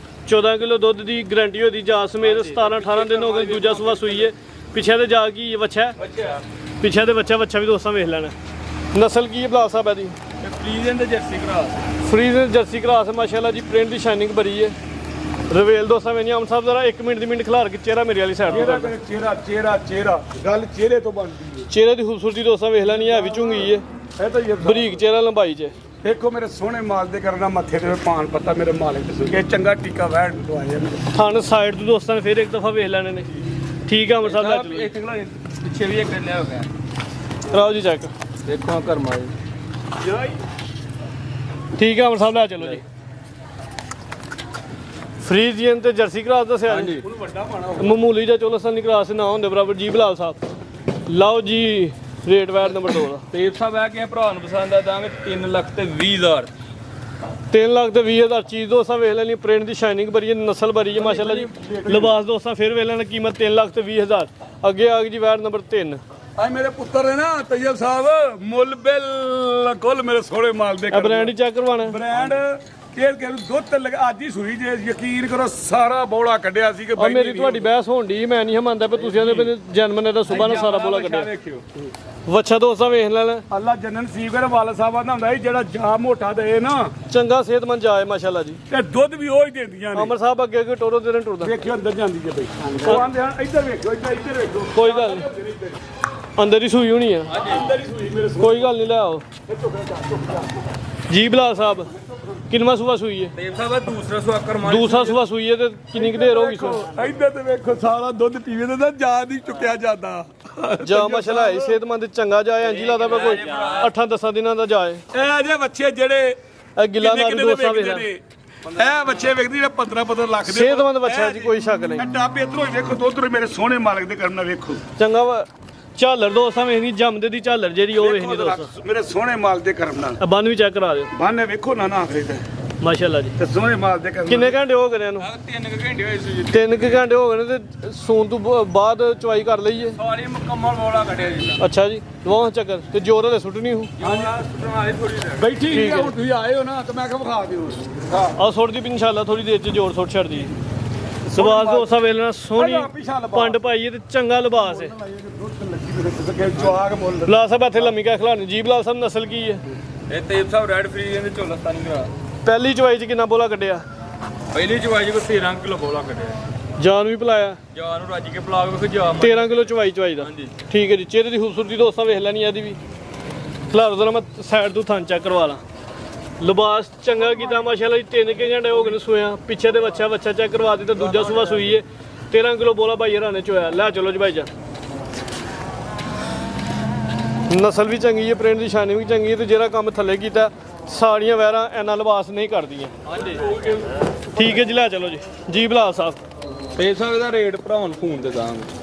Speaker 2: 14 ਕਿਲੋ ਦੁੱਧ ਦੀ ਗਾਰੰਟੀ ਹੋਦੀ ਜਾ ਸਮੇਤ। 17-18 ਦਿਨ ਹੋ ਗਏ। ਦੂਜਾ ਸੂਆ ਸੂਈ ਹੈ। ਪਿੱਛੇ ਤੇ ਜਾ ਕੀ ਵੱਛਾ?
Speaker 3: ਅੱਛਾ
Speaker 2: ਪਿੱਛੇ ਦੇ ਬੱਚਾ ਵੀ ਦੋਸਤਾਂ ਵੇਖ ਲੈਣਾ। ਨਸਲ ਕੀ ਹੈ ਬਲਾ ਸਾਹਿਬ ਇਹਦੀ?
Speaker 3: ਇਹ ਫਰੀਜ਼ਨ ਦੇ jersey cross
Speaker 2: freeze jersey cross ਹੈ ਮਾਸ਼ਾਅੱਲਾ ਜੀ। ਪ੍ਰਿੰਟ ਦੀ ਸ਼ਾਈਨਿੰਗ ਬੜੀ ਹੈ। ਰਵੇਲ ਦੋਸਤਾਂ ਵੇਖਣੀ। ਅਮਨ ਸਾਹਿਬ ਜ਼ਰਾ 1 ਮਿੰਟ ਦੀ ਮਿੰਟ ਖਿਲਾਰ ਕੇ ਚਿਹਰਾ ਮੇਰੇ ਵਾਲੀ ਸਾਈਡ ਤੋਂ
Speaker 1: ਚਿਹਰਾ
Speaker 2: ਕਰ।
Speaker 1: ਮੇਰੇ ਚਿਹਰਾ ਗੱਲ ਚਿਹਰੇ ਤੋਂ ਬਣਦੀ ਹੈ।
Speaker 2: ਚਿਹਰੇ ਦੀ ਖੂਬਸੂਰਤੀ ਦੋਸਤਾਂ ਵੇਖ ਲੈਣੀ ਹੈ। ਵੀ ਝੁੰਗੀ ਹੈ।
Speaker 1: ਇਹ ਤਾਂ ਇਹ
Speaker 2: ਬਰੀਕ ਚਿਹਰਾ ਲੰਬਾਈ 'ਚ।
Speaker 1: ਦੇਖੋ ਮੇਰੇ ਸੋਹਣੇ ਮਾਲ ਦੇ ਕਰਨਾ ਮੱਥੇ ਤੇ ਪਾਨ ਪੱਤਾ ਮੇਰੇ ਮਾਲਕ ਦੇ ਸੁਕੇ ਚੰਗਾ ਟੀਕਾ ਵੈੜ ਦਵਾਇਆ ਮੇਰੇ
Speaker 2: ਥਣ ਸਾਈਡ ਤੋਂ ਦੋਸਤਾਂ ਨੇ ਫਿਰ ਇੱਕ ਦਫਾ ਵੇਖ ਲੈਣੇ ਨੇ। ਠੀਕ ਹੈ ਅਮਰ ਸਾਹਿਬ ਲੈ ਚਲੋ।
Speaker 3: ਇੱਕ ਕਿਲੋ ਪਿੱਛੇ ਵੀ ਇੱਕ ਲਿਆ ਹੋ ਗਿਆ
Speaker 2: ਕਰਾਓ ਜੀ ਚੈੱਕ।
Speaker 3: ਦੇਖੋ ਕਰਮਾ ਜੀ
Speaker 2: ਠੀਕ ਹੈ ਅਮਰ ਸਾਹਿਬ ਲੈ ਚਲੋ ਜੀ। ਫਰੀਜ਼ੀਅਨ ਤੇ ਜਰਸੀ ਕਰਾਸ ਦੱਸਿਆ ਜੀ।
Speaker 1: ਵੱਡਾ ਪਾਣਾ
Speaker 2: ਮਾਮੂਲੀ ਜਾਂ ਚੋਲਸਤਾਨੀ ਕਰਾਸ ਨਾ ਹੁੰਦੇ ਬਰਾਬਰ। ਜੀ ਬਲਾਲ ਸਾਹਿਬ ਲਓ ਜੀ ਰੇਟ ਵਾਇਰ ਨੰਬਰ 2 ਦਾ।
Speaker 3: ਤੇਲ ਸਾਹਿਬ ਆ ਕੇ ਭਰਾ ਨੂੰ ਪਸੰਦ ਆ ਦਾਂਗੇ 3 ਲੱਖ ਤੇ 20,000
Speaker 2: 3 ਲੱਖ ਤੇ 20,000 ਚੀਜ਼ ਦੋਸਤਾਂ ਵੇਖ ਲੈਣੀ। ਪ੍ਰਿੰਟ ਦੀ ਸ਼ਾਈਨਿੰਗ ਬੜੀ ਹੈ। ਨਸਲ ਬੜੀ ਹੈ ਮਾਸ਼ਾਅੱਲਾ ਜੀ। ਲਿਬਾਸ ਦੋਸਤਾਂ ਫਿਰ ਵੇਖ ਲੈਣਾ। ਕੀਮਤ 3 ਲੱਖ ਤੇ 20,000। ਅੱਗੇ ਆ ਗਈ ਜੀ ਵਾਇਰ ਨੰਬਰ 3।
Speaker 1: ਆ ਮੇਰੇ ਪੁੱਤਰ ਹੈ ਨਾ ਤੈਯਬ ਸਾਹਿਬ ਮੁੱਲ ਬਿਲਕੁਲ ਮੇਰੇ ਸੋਹਣੇ ਮਾਲ ਦੇ
Speaker 2: ਇਹ ਬ੍ਰਾਂਡ ਹੀ ਚੈੱਕ ਕਰਵਾਉਣਾ।
Speaker 1: ਬ੍ਰਾਂਡ ਕੇ ਦੁੱਧ ਤੇ ਅੱਜ ਹੀ ਸੂਈ ਜੇ ਯਕੀਨ ਕਰੋ ਸਾਰਾ ਬੋਲਾ ਕੱਢਿਆ ਸੀ ਕਿ
Speaker 2: ਆ ਮੇਰੀ ਤੁਹਾਡੀ ਬਹਿਸ ਹੋਣ ਦੀ ਮੈਂ ਨਹੀਂ ਮੰਨਦਾ ਪਰ ਤੁਸੀਂ ਆਂਦੇ ਜਨਮ ਦਾ ਸੁਬਾਹ ਨਾਲ ਸਾਰਾ ਬੋਲਾ ਕੱਢਿਆ।
Speaker 1: ਦੇਖਿਓ
Speaker 2: ਵੱਛਾ ਦੋਸਤਾਂ ਵੇਖ ਲੈਣਾ।
Speaker 1: ਅੱਲਾ ਜਨਨ ਸੀਵਰ ਵਾਲਾ ਸਾਹਿਬ ਆਂਦਾ ਹੁੰਦਾ ਸੀ ਜਿਹੜਾ ਜਾ ਮੋਟਾ ਦੇ ਨਾ
Speaker 2: ਚੰਗਾ ਸਿਹਤਮੰਦ ਜਾਏ ਮਾਸ਼ਾਅੱਲਾ ਜੀ।
Speaker 1: ਤੇ ਦੁੱਧ ਵੀ ਉਹ ਹੀ ਦਿੰਦੀਆਂ ਨੇ।
Speaker 2: ਅਮਰ ਸਾਹਿਬ ਅੱਗੇ ਅੱਗੇ ਟੋਰੋ ਦੇ ਟੁਰਦਾ।
Speaker 1: ਵੇਖਿਓ ਅੰਦਰ ਜਾਂਦੀ ਜੇ ਬਈ ਉਹ ਆਂਦੇ ਹਨ ਇੱਧਰ ਵੇਖਿਓ ਇੱਧਰ ਵੇਖੋ
Speaker 2: ਕੋਈ ਗੱਲ ਨਹੀਂ ਅੰਦਰ ਹੀ ਸੂਈ ਹੋਣੀ ਆ।
Speaker 1: ਅੰਦਰ ਹੀ ਸੂਈ ਮੇਰੇ
Speaker 2: ਕੋਈ ਗੱਲ ਨਹੀਂ ਲੈ ਆਓ ਜੀ ਬਲਾਲ ਸਾਹਿਬ। ਕਿੰਨਵਾਂ ਸੂਆ ਸੂਈ ਹੈ?
Speaker 3: ਤੇਲ ਸਾਹਿਬ ਦੂਸਰਾ ਸਵਾ ਕਰਮਾ
Speaker 2: ਦੂਸਰਾ ਸੂਆ ਸੂਈ ਹੈ ਤੇ ਕਿੰਨੀ ਕੁ ਦੇਰ ਹੋ ਗਈ ਸੋ?
Speaker 1: ਇੱਧਰ ਤੇ ਵੇਖੋ ਸਾਰਾ ਦੁੱਧ ਪੀਵੇ ਤੇ ਤਾਂ ਜਾ ਨਹੀਂ ਚੁੱਕਿਆ ਜਾਂਦਾ।
Speaker 2: ਜਾ ਮਾਸ਼ਾਅੱਲਾ ਹੈ ਸਿਹਤਮੰਦ ਚੰਗਾ ਜਾਏ। ਇੰਜ ਲੱਗਦਾ ਪਿਆ ਕੋਈ 8-10 ਦਿਨਾਂ ਦਾ ਜਾਏ।
Speaker 1: ਇਹ ਜੇ ਬੱਚੇ ਜਿਹੜੇ
Speaker 2: ਇਹ ਗਿੱਲਾ ਦਾ ਵੀ ਦੋਸਤਾਂ ਵੇਖ ਲੈ।
Speaker 1: ਇਹ ਬੱਚੇ ਵੇਖਦੇ ਜਿਹੜੇ 15 ਲੱਖ ਦੇ
Speaker 2: ਸਿਹਤਮੰਦ ਬੱਚਾ ਜੀ ਕੋਈ ਸ਼ੱਕ ਨਹੀਂ।
Speaker 1: ਇਹ ਟਾਪੇ ਇਧਰੋਂ ਵੇਖੋ ਤੇ ਉਧਰੋਂ ਮੇਰੇ ਸੋਹਣੇ ਮਾਲਕ ਦੇ ਕਰਮ ਨਾਲ ਵੇਖੋ
Speaker 2: ਚੰਗਾ ਵਾ ਝਾਲਰ ਦੋਸਤਾਂ ਵੇਖਣੀ ਜੰਮਦੇ ਦੀ ਝਾਲਰ ਜਿਹੜੀ ਉਹ ਵੇਖਣੀ ਦੋਸਤਾਂ।
Speaker 1: ਮੇਰੇ ਸੋਹਣੇ ਮਾਲ ਦੇ ਕਰਮ ਨਾਲ
Speaker 2: ਬੰਨ ਵੀ ਚੈੱਕ ਕਰਾ ਦਿਓ
Speaker 1: ਬਾਨੇ ਵੇਖੋ ਨਾ ਨਾ ਆਖਰੇ ਤੇ
Speaker 2: ਮਾਸ਼ਾਅੱਲਾ ਜੀ।
Speaker 1: ਤੇ ਸੋਹਣੇ ਮਾਲ ਦੇ ਕਰਮ
Speaker 2: ਕਿੰਨੇ ਘੰਟੇ ਹੋ ਗਏ ਇਹਨੂੰ?
Speaker 3: 3 ਘੰਟੇ ਹੋਏ ਸੀ
Speaker 2: 3 ਘੰਟੇ ਹੋ ਗਏ ਨੇ ਤੇ ਸੌਣ ਤੋਂ ਬਾਅਦ ਚੁਆਈ ਕਰ ਲਈਏ।
Speaker 3: ਸਾਰੀ ਮੁਕੰਮਲ ਬੋਲਾ ਕੱਢਿਆ ਜੀ
Speaker 2: ਅੱਛਾ ਜੀ ਲਵਾਂ ਚੱਕਰ ਤੇ ਜ਼ੋਰ ਵਾਲੇ ਸੁੱਟਣੀ ਹੂੰ।
Speaker 1: ਬੈਠੀ
Speaker 2: ਠੀਕ ਹੈ।
Speaker 1: ਹੁਣ ਤੁਸੀਂ ਆਏ ਹੋ ਨਾ ਤੇ ਮੈਂ ਕਿਹਾ ਵਿਖਾ ਦਿਓ
Speaker 2: ਆ ਸੁੱਟਦੀ ਵੀ ਇਨਸ਼ਾਅੱਲਾ ਥੋੜੀ ਦੇਰ ਚ ਜ਼ੋਰ ਸੁੱਟ ਛੱਡਦੀ। ਸਵਾਸ ਦੋਸਤਾਂ ਵੇਲਣਾ ਸੋਹਣੀ ਪੰਡ ਪਾਈਏ ਤੇ ਚੰਗਾ ਲਿਬਾਸ ਹੈ।
Speaker 1: ਚਵਾਗ ਮੁੱਲ
Speaker 2: ਬਲਾਲ ਸਾਹਿਬ ਇੱਥੇ ਲੰਮੀ ਕਾ ਖਿਲਾਣੀ। ਜੀ ਬਲਾਲ ਸਾਹਿਬ ਨਸਲ ਕੀ ਹੈ?
Speaker 3: ਇਹ ਤੇਲ ਸਾਹਿਬ ਰੈਡ ਫਰੀਜ਼ਨ ਦੇ ਚੋਲਸਤਾਨੀ ਕਰਾ
Speaker 2: ਪਹਿਲੀ ਚੁਆਈ ਚ ਕਿੰਨਾ ਬੋਲਾ ਕੱਢਿਆ?
Speaker 3: ਪਹਿਲੀ ਚਵਾਈ ਕੋ 13 ਕਿਲੋ ਬੋਲਾ ਕੱਢਿਆ
Speaker 2: ਜਾਨ ਵੀ ਪਿਲਾਇਆ।
Speaker 3: ਜਾਨ ਨੂੰ ਰੱਜ ਕੇ ਪਲਾਗ ਵੇਖੋ ਜਾ
Speaker 2: 13 ਕਿਲੋ ਚਵਾਈ ਦਾ।
Speaker 3: ਹਾਂਜੀ।
Speaker 2: ਠੀਕ ਹੈ ਜੀ। ਚਿਹਰੇ ਦੀ ਖੂਬਸੂਰਤੀ ਦੋਸਤਾਂ ਵੇਖ ਲੈਣੀ ਇਹਦੀ ਵੀ। ਖਿਲਾਰੋ ਜ਼ਰਾ ਮੈਂ ਸਾਈਡ ਤੋਂ ਥਾਂ ਚੈੱਕ ਕਰਵਾ ਲਾਂ। ਲਿਬਾਸ ਚੰਗਾ ਕੀਤਾ ਮਾਸ਼ਾਅੱਲਾ ਜੀ। 3 ਘੰਟੇ ਹੋ ਗਏ ਨੇ ਸੋਇਆ। ਪਿੱਛੇ ਦੇ ਬੱਚਾ ਚੈੱਕ ਕਰਵਾ ਦਿੱਤਾ। ਦੂਜਾ ਸੂਆ ਸੂਈ ਹੈ 13 ਕਿਲੋ ਬੋਲਾ ਭਾਈ ਹਰਾਣੇ ਚ ਹੋਇਆ। ਲੈ ਚਲੋ ਜੀ ਭਾਈ ਜਾਨ। ਨਸਲ ਵੀ ਚੰਗੀ ਹੈ, ਪ੍ਰਿੰਟ ਦੀ ਸ਼ਾਨੀ ਵੀ ਚੰਗੀ ਹੈ, ਤੇ ਜਿਹੜਾ ਕੰਮ ਥੱਲੇ ਕੀਤਾ ਸਾਰੀਆਂ ਵੈਰਾਂ ਐਨਾ ਲਿਬਾਸ ਨਹੀਂ ਕਰਦੀਆਂ।
Speaker 3: ਹਾਂਜੀ
Speaker 2: ਠੀਕ ਹੈ ਜੀ, ਲੈ ਚਲੋ ਜੀ ਬਲਾਲ ਸਾਹਿਬ।
Speaker 3: ਪੈਸਾ ਇਹਦਾ ਰੇਟ ਭਰਾਉਣ ਫੋਨ ਤੇ ਦਾਂਗੇ।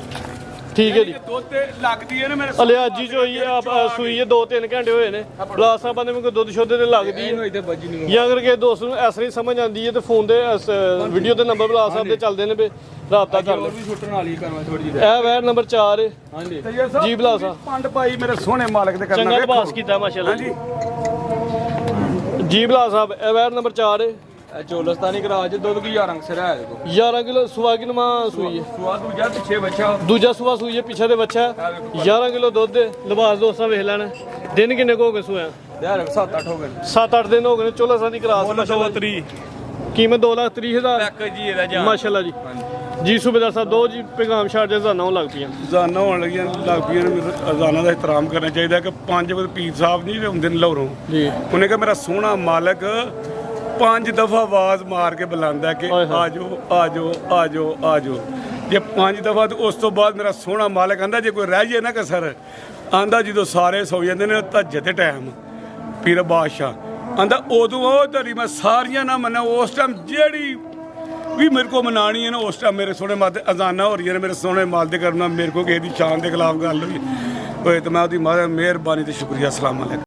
Speaker 2: ਠੀਕ ਹੈ ਜੀ।
Speaker 1: ਦੁੱਧ ਤੇ ਲੱਗਦੀ ਹੈ ਨਾ ਮੇਰੇ
Speaker 2: ਅਲਿਆਜੀ ਚ ਹੋਈ ਹੈ ਸੂਈ ਹੈ 2-3 ਘੰਟੇ ਹੋਏ ਨੇ। ਬਲਾਲ ਸਾਹਿਬ ਬੰਦੇ ਮੈਨੂੰ ਦੁੱਧ ਸ਼ੁੱਧ ਤੇ ਲੱਗਦੀ ਹੈ।
Speaker 3: ਇਹਨੂੰ ਇੱਥੇ ਬੱਜੀ ਨਹੀਂ
Speaker 2: ਜਾਂ ਅਗਰ ਕਿਸੇ ਦੋਸਤ ਨੂੰ ਐਸਾ ਹੀ ਸਮਝ ਆਉਂਦੀ ਹੈ ਤੇ ਫੋਨ ਦੇ ਵੀਡੀਓ ਤੇ ਨੰਬਰ ਬਲਾਲ ਸਾਹਿਬ ਦੇ ਚੱਲਦੇ ਨੇ, ਰਾਬਤਾ ਕਰ ਲਓ।
Speaker 3: ਹੋਰ ਵੀ ਛੁੱਟਣ ਵਾਲੀ ਕਰਵਾ ਥੋੜੀ ਜਿਹੀ।
Speaker 2: ਇਹ ਵੈਰ ਨੰਬਰ 4 ਹੈ
Speaker 3: ਹਾਂਜੀ
Speaker 2: ਜੀ ਬਲਾਲ ਸਾਹਿਬ।
Speaker 1: ਪੰਡ ਪਾਈ ਮੇਰੇ ਸੋਹਣੇ ਮਾਲਕ ਦੇ ਕਰਨਾ
Speaker 2: ਚੰਗਾ ਲਿਬਾਸ ਕੀਤਾ ਮਾਸ਼ਾਅੱਲਾ
Speaker 1: ਹਾਂਜੀ
Speaker 2: ਜੀ ਬਲਾਲ ਸਾਹਿਬ। ਇਹ ਵੈਰ ਨੰਬਰ 4 ਹੈ।
Speaker 3: ਇਹ ਚੋਲਸਤਾਨੀ ਕਰਾ ਚ ਦੁੱਧ ਕੀ ਰੰਗ ਸਿਰਾ ਹੈ ਦੇਖੋ।
Speaker 2: 11 ਕਿਲੋ ਸੁਆ ਕਿ ਨਵਾਂ ਸੂਈ ਹੈ।
Speaker 3: ਸੁਆ ਦੂਜਾ ਪਿੱਛੇ ਬੱਚਾ
Speaker 2: ਦੂਜਾ ਸੂਆ ਸੂਈ ਹੈ, ਪਿੱਛੇ ਦੇ ਬੱਚਾ ਹੈ। 11 ਕਿਲੋ ਦੁੱਧ ਹੈ। ਲਿਬਾਸ ਦੋਸਤਾਂ ਵੇਖ ਲੈਣਾ। ਦਿਨ ਕਿੰਨੇ ਕੁ ਹੋ ਗਏ ਸੂਆ?
Speaker 3: ਯਾਰ 7-8 ਹੋ ਗਏ
Speaker 2: 7-8 ਦਿਨ ਹੋ ਗਏ ਨੇ। ਚੋਲਾ ਸਾਨੀ ਕਰਾਸ ਮਾਸ਼ਾਅੱਲਾ। ਕੀਮਤ 2,30,000
Speaker 3: ਪੈਕ ਜੀ ਇਹਦਾ ਜਾਨ
Speaker 2: ਮਾਸ਼ਾਅੱਲਾ ਜੀ। ਜੀ ਸੂਬੇਦਾਰ ਸਾਹਿਬ ਦੋ ਜੀ ਪੈਗਾਮ ਛੱਡ ਦੇ ਜ਼ਾਨਾ ਹੋਣ ਲੱਗ ਪਈਆਂ।
Speaker 1: ਜ਼ਾਨਾ ਹੋਣ ਲੱਗੀਆਂ ਲੱਗ ਪਈਆਂ ਨੇ। ਅਜ਼ਾਨਾ ਦਾ ਇਹਤਰਾਮ ਕਰਨਾ ਚਾਹੀਦਾ ਕਿ 5 ਵਜੇ ਪੀਰ ਸਾਹਿਬ ਨਹੀਂ ਹੁੰਦੇ ਨੇ ਲਾਹੌਰੋਂ।
Speaker 2: ਜੀ
Speaker 1: ਉਹਨੇ ਕਿਹਾ ਮੇਰਾ ਸੋਹਣਾ ਮਾਲਕ 5 ਦਫਾ ਆਵਾਜ਼ ਮਾਰ ਕੇ ਬੁਲਾਉਂਦਾ ਕਿ
Speaker 2: ਹਾਏ ਹਾਏ।
Speaker 1: ਆ ਜਾਓ ਆ ਜਾਓ ਆ ਜਾਓ ਆ ਜਾਓ। ਜੇ 5 ਦਫਾ ਤੇ ਉਸ ਤੋਂ ਬਾਅਦ ਮੇਰਾ ਸੋਹਣਾ ਮਾਲਕ ਆਂਦਾ ਜੇ ਕੋਈ ਰਹਿ ਜੇ ਨਾ ਕਸਰ ਆਂਦਾ ਜਦੋਂ ਸਾਰੇ ਸੌ ਜਾਂਦੇ ਨੇ ਧੱਜੇ ਤੇ ਟਾਈਮ ਪੀਰ ਬਾਦਸ਼ਾਹ ਆਂਦਾ ਉਦੋਂ ਉਹ ਧਰੀ ਮੈਂ ਸਾਰੀਆਂ ਨਾ ਮੰਨਾਂ। ਉਸ ਟਾਈਮ ਜਿਹੜੀ ਵੀ ਮੇਰੇ ਕੋ ਮਨਾਣੀ ਹੈ ਨਾ ਉਸ ਟਾਈਮ ਮੇਰੇ ਸੋਹਣੇ ਮਾਲ ਤੇ ਅਜ਼ਾਨਾਂ ਹੋ ਰਹੀਆਂ ਨੇ। ਮੇਰੇ ਸੋਹਣੇ ਮਾਲ ਦੇ ਕਰਨਾ ਮੇਰੇ ਕੋ ਕਿਸੇ ਦੀ ਸ਼ਾਨ ਦੇ ਖਿਲਾਫ ਗੱਲ ਹੋਈ ਤੇ ਮੈਂ ਉਹਦੀ ਮਿਹਰਬਾਨੀ ਤੇ ਸ਼ੁਕਰੀਆ। ਅਸਲਾਮ ਅਲੈਕੁਮ।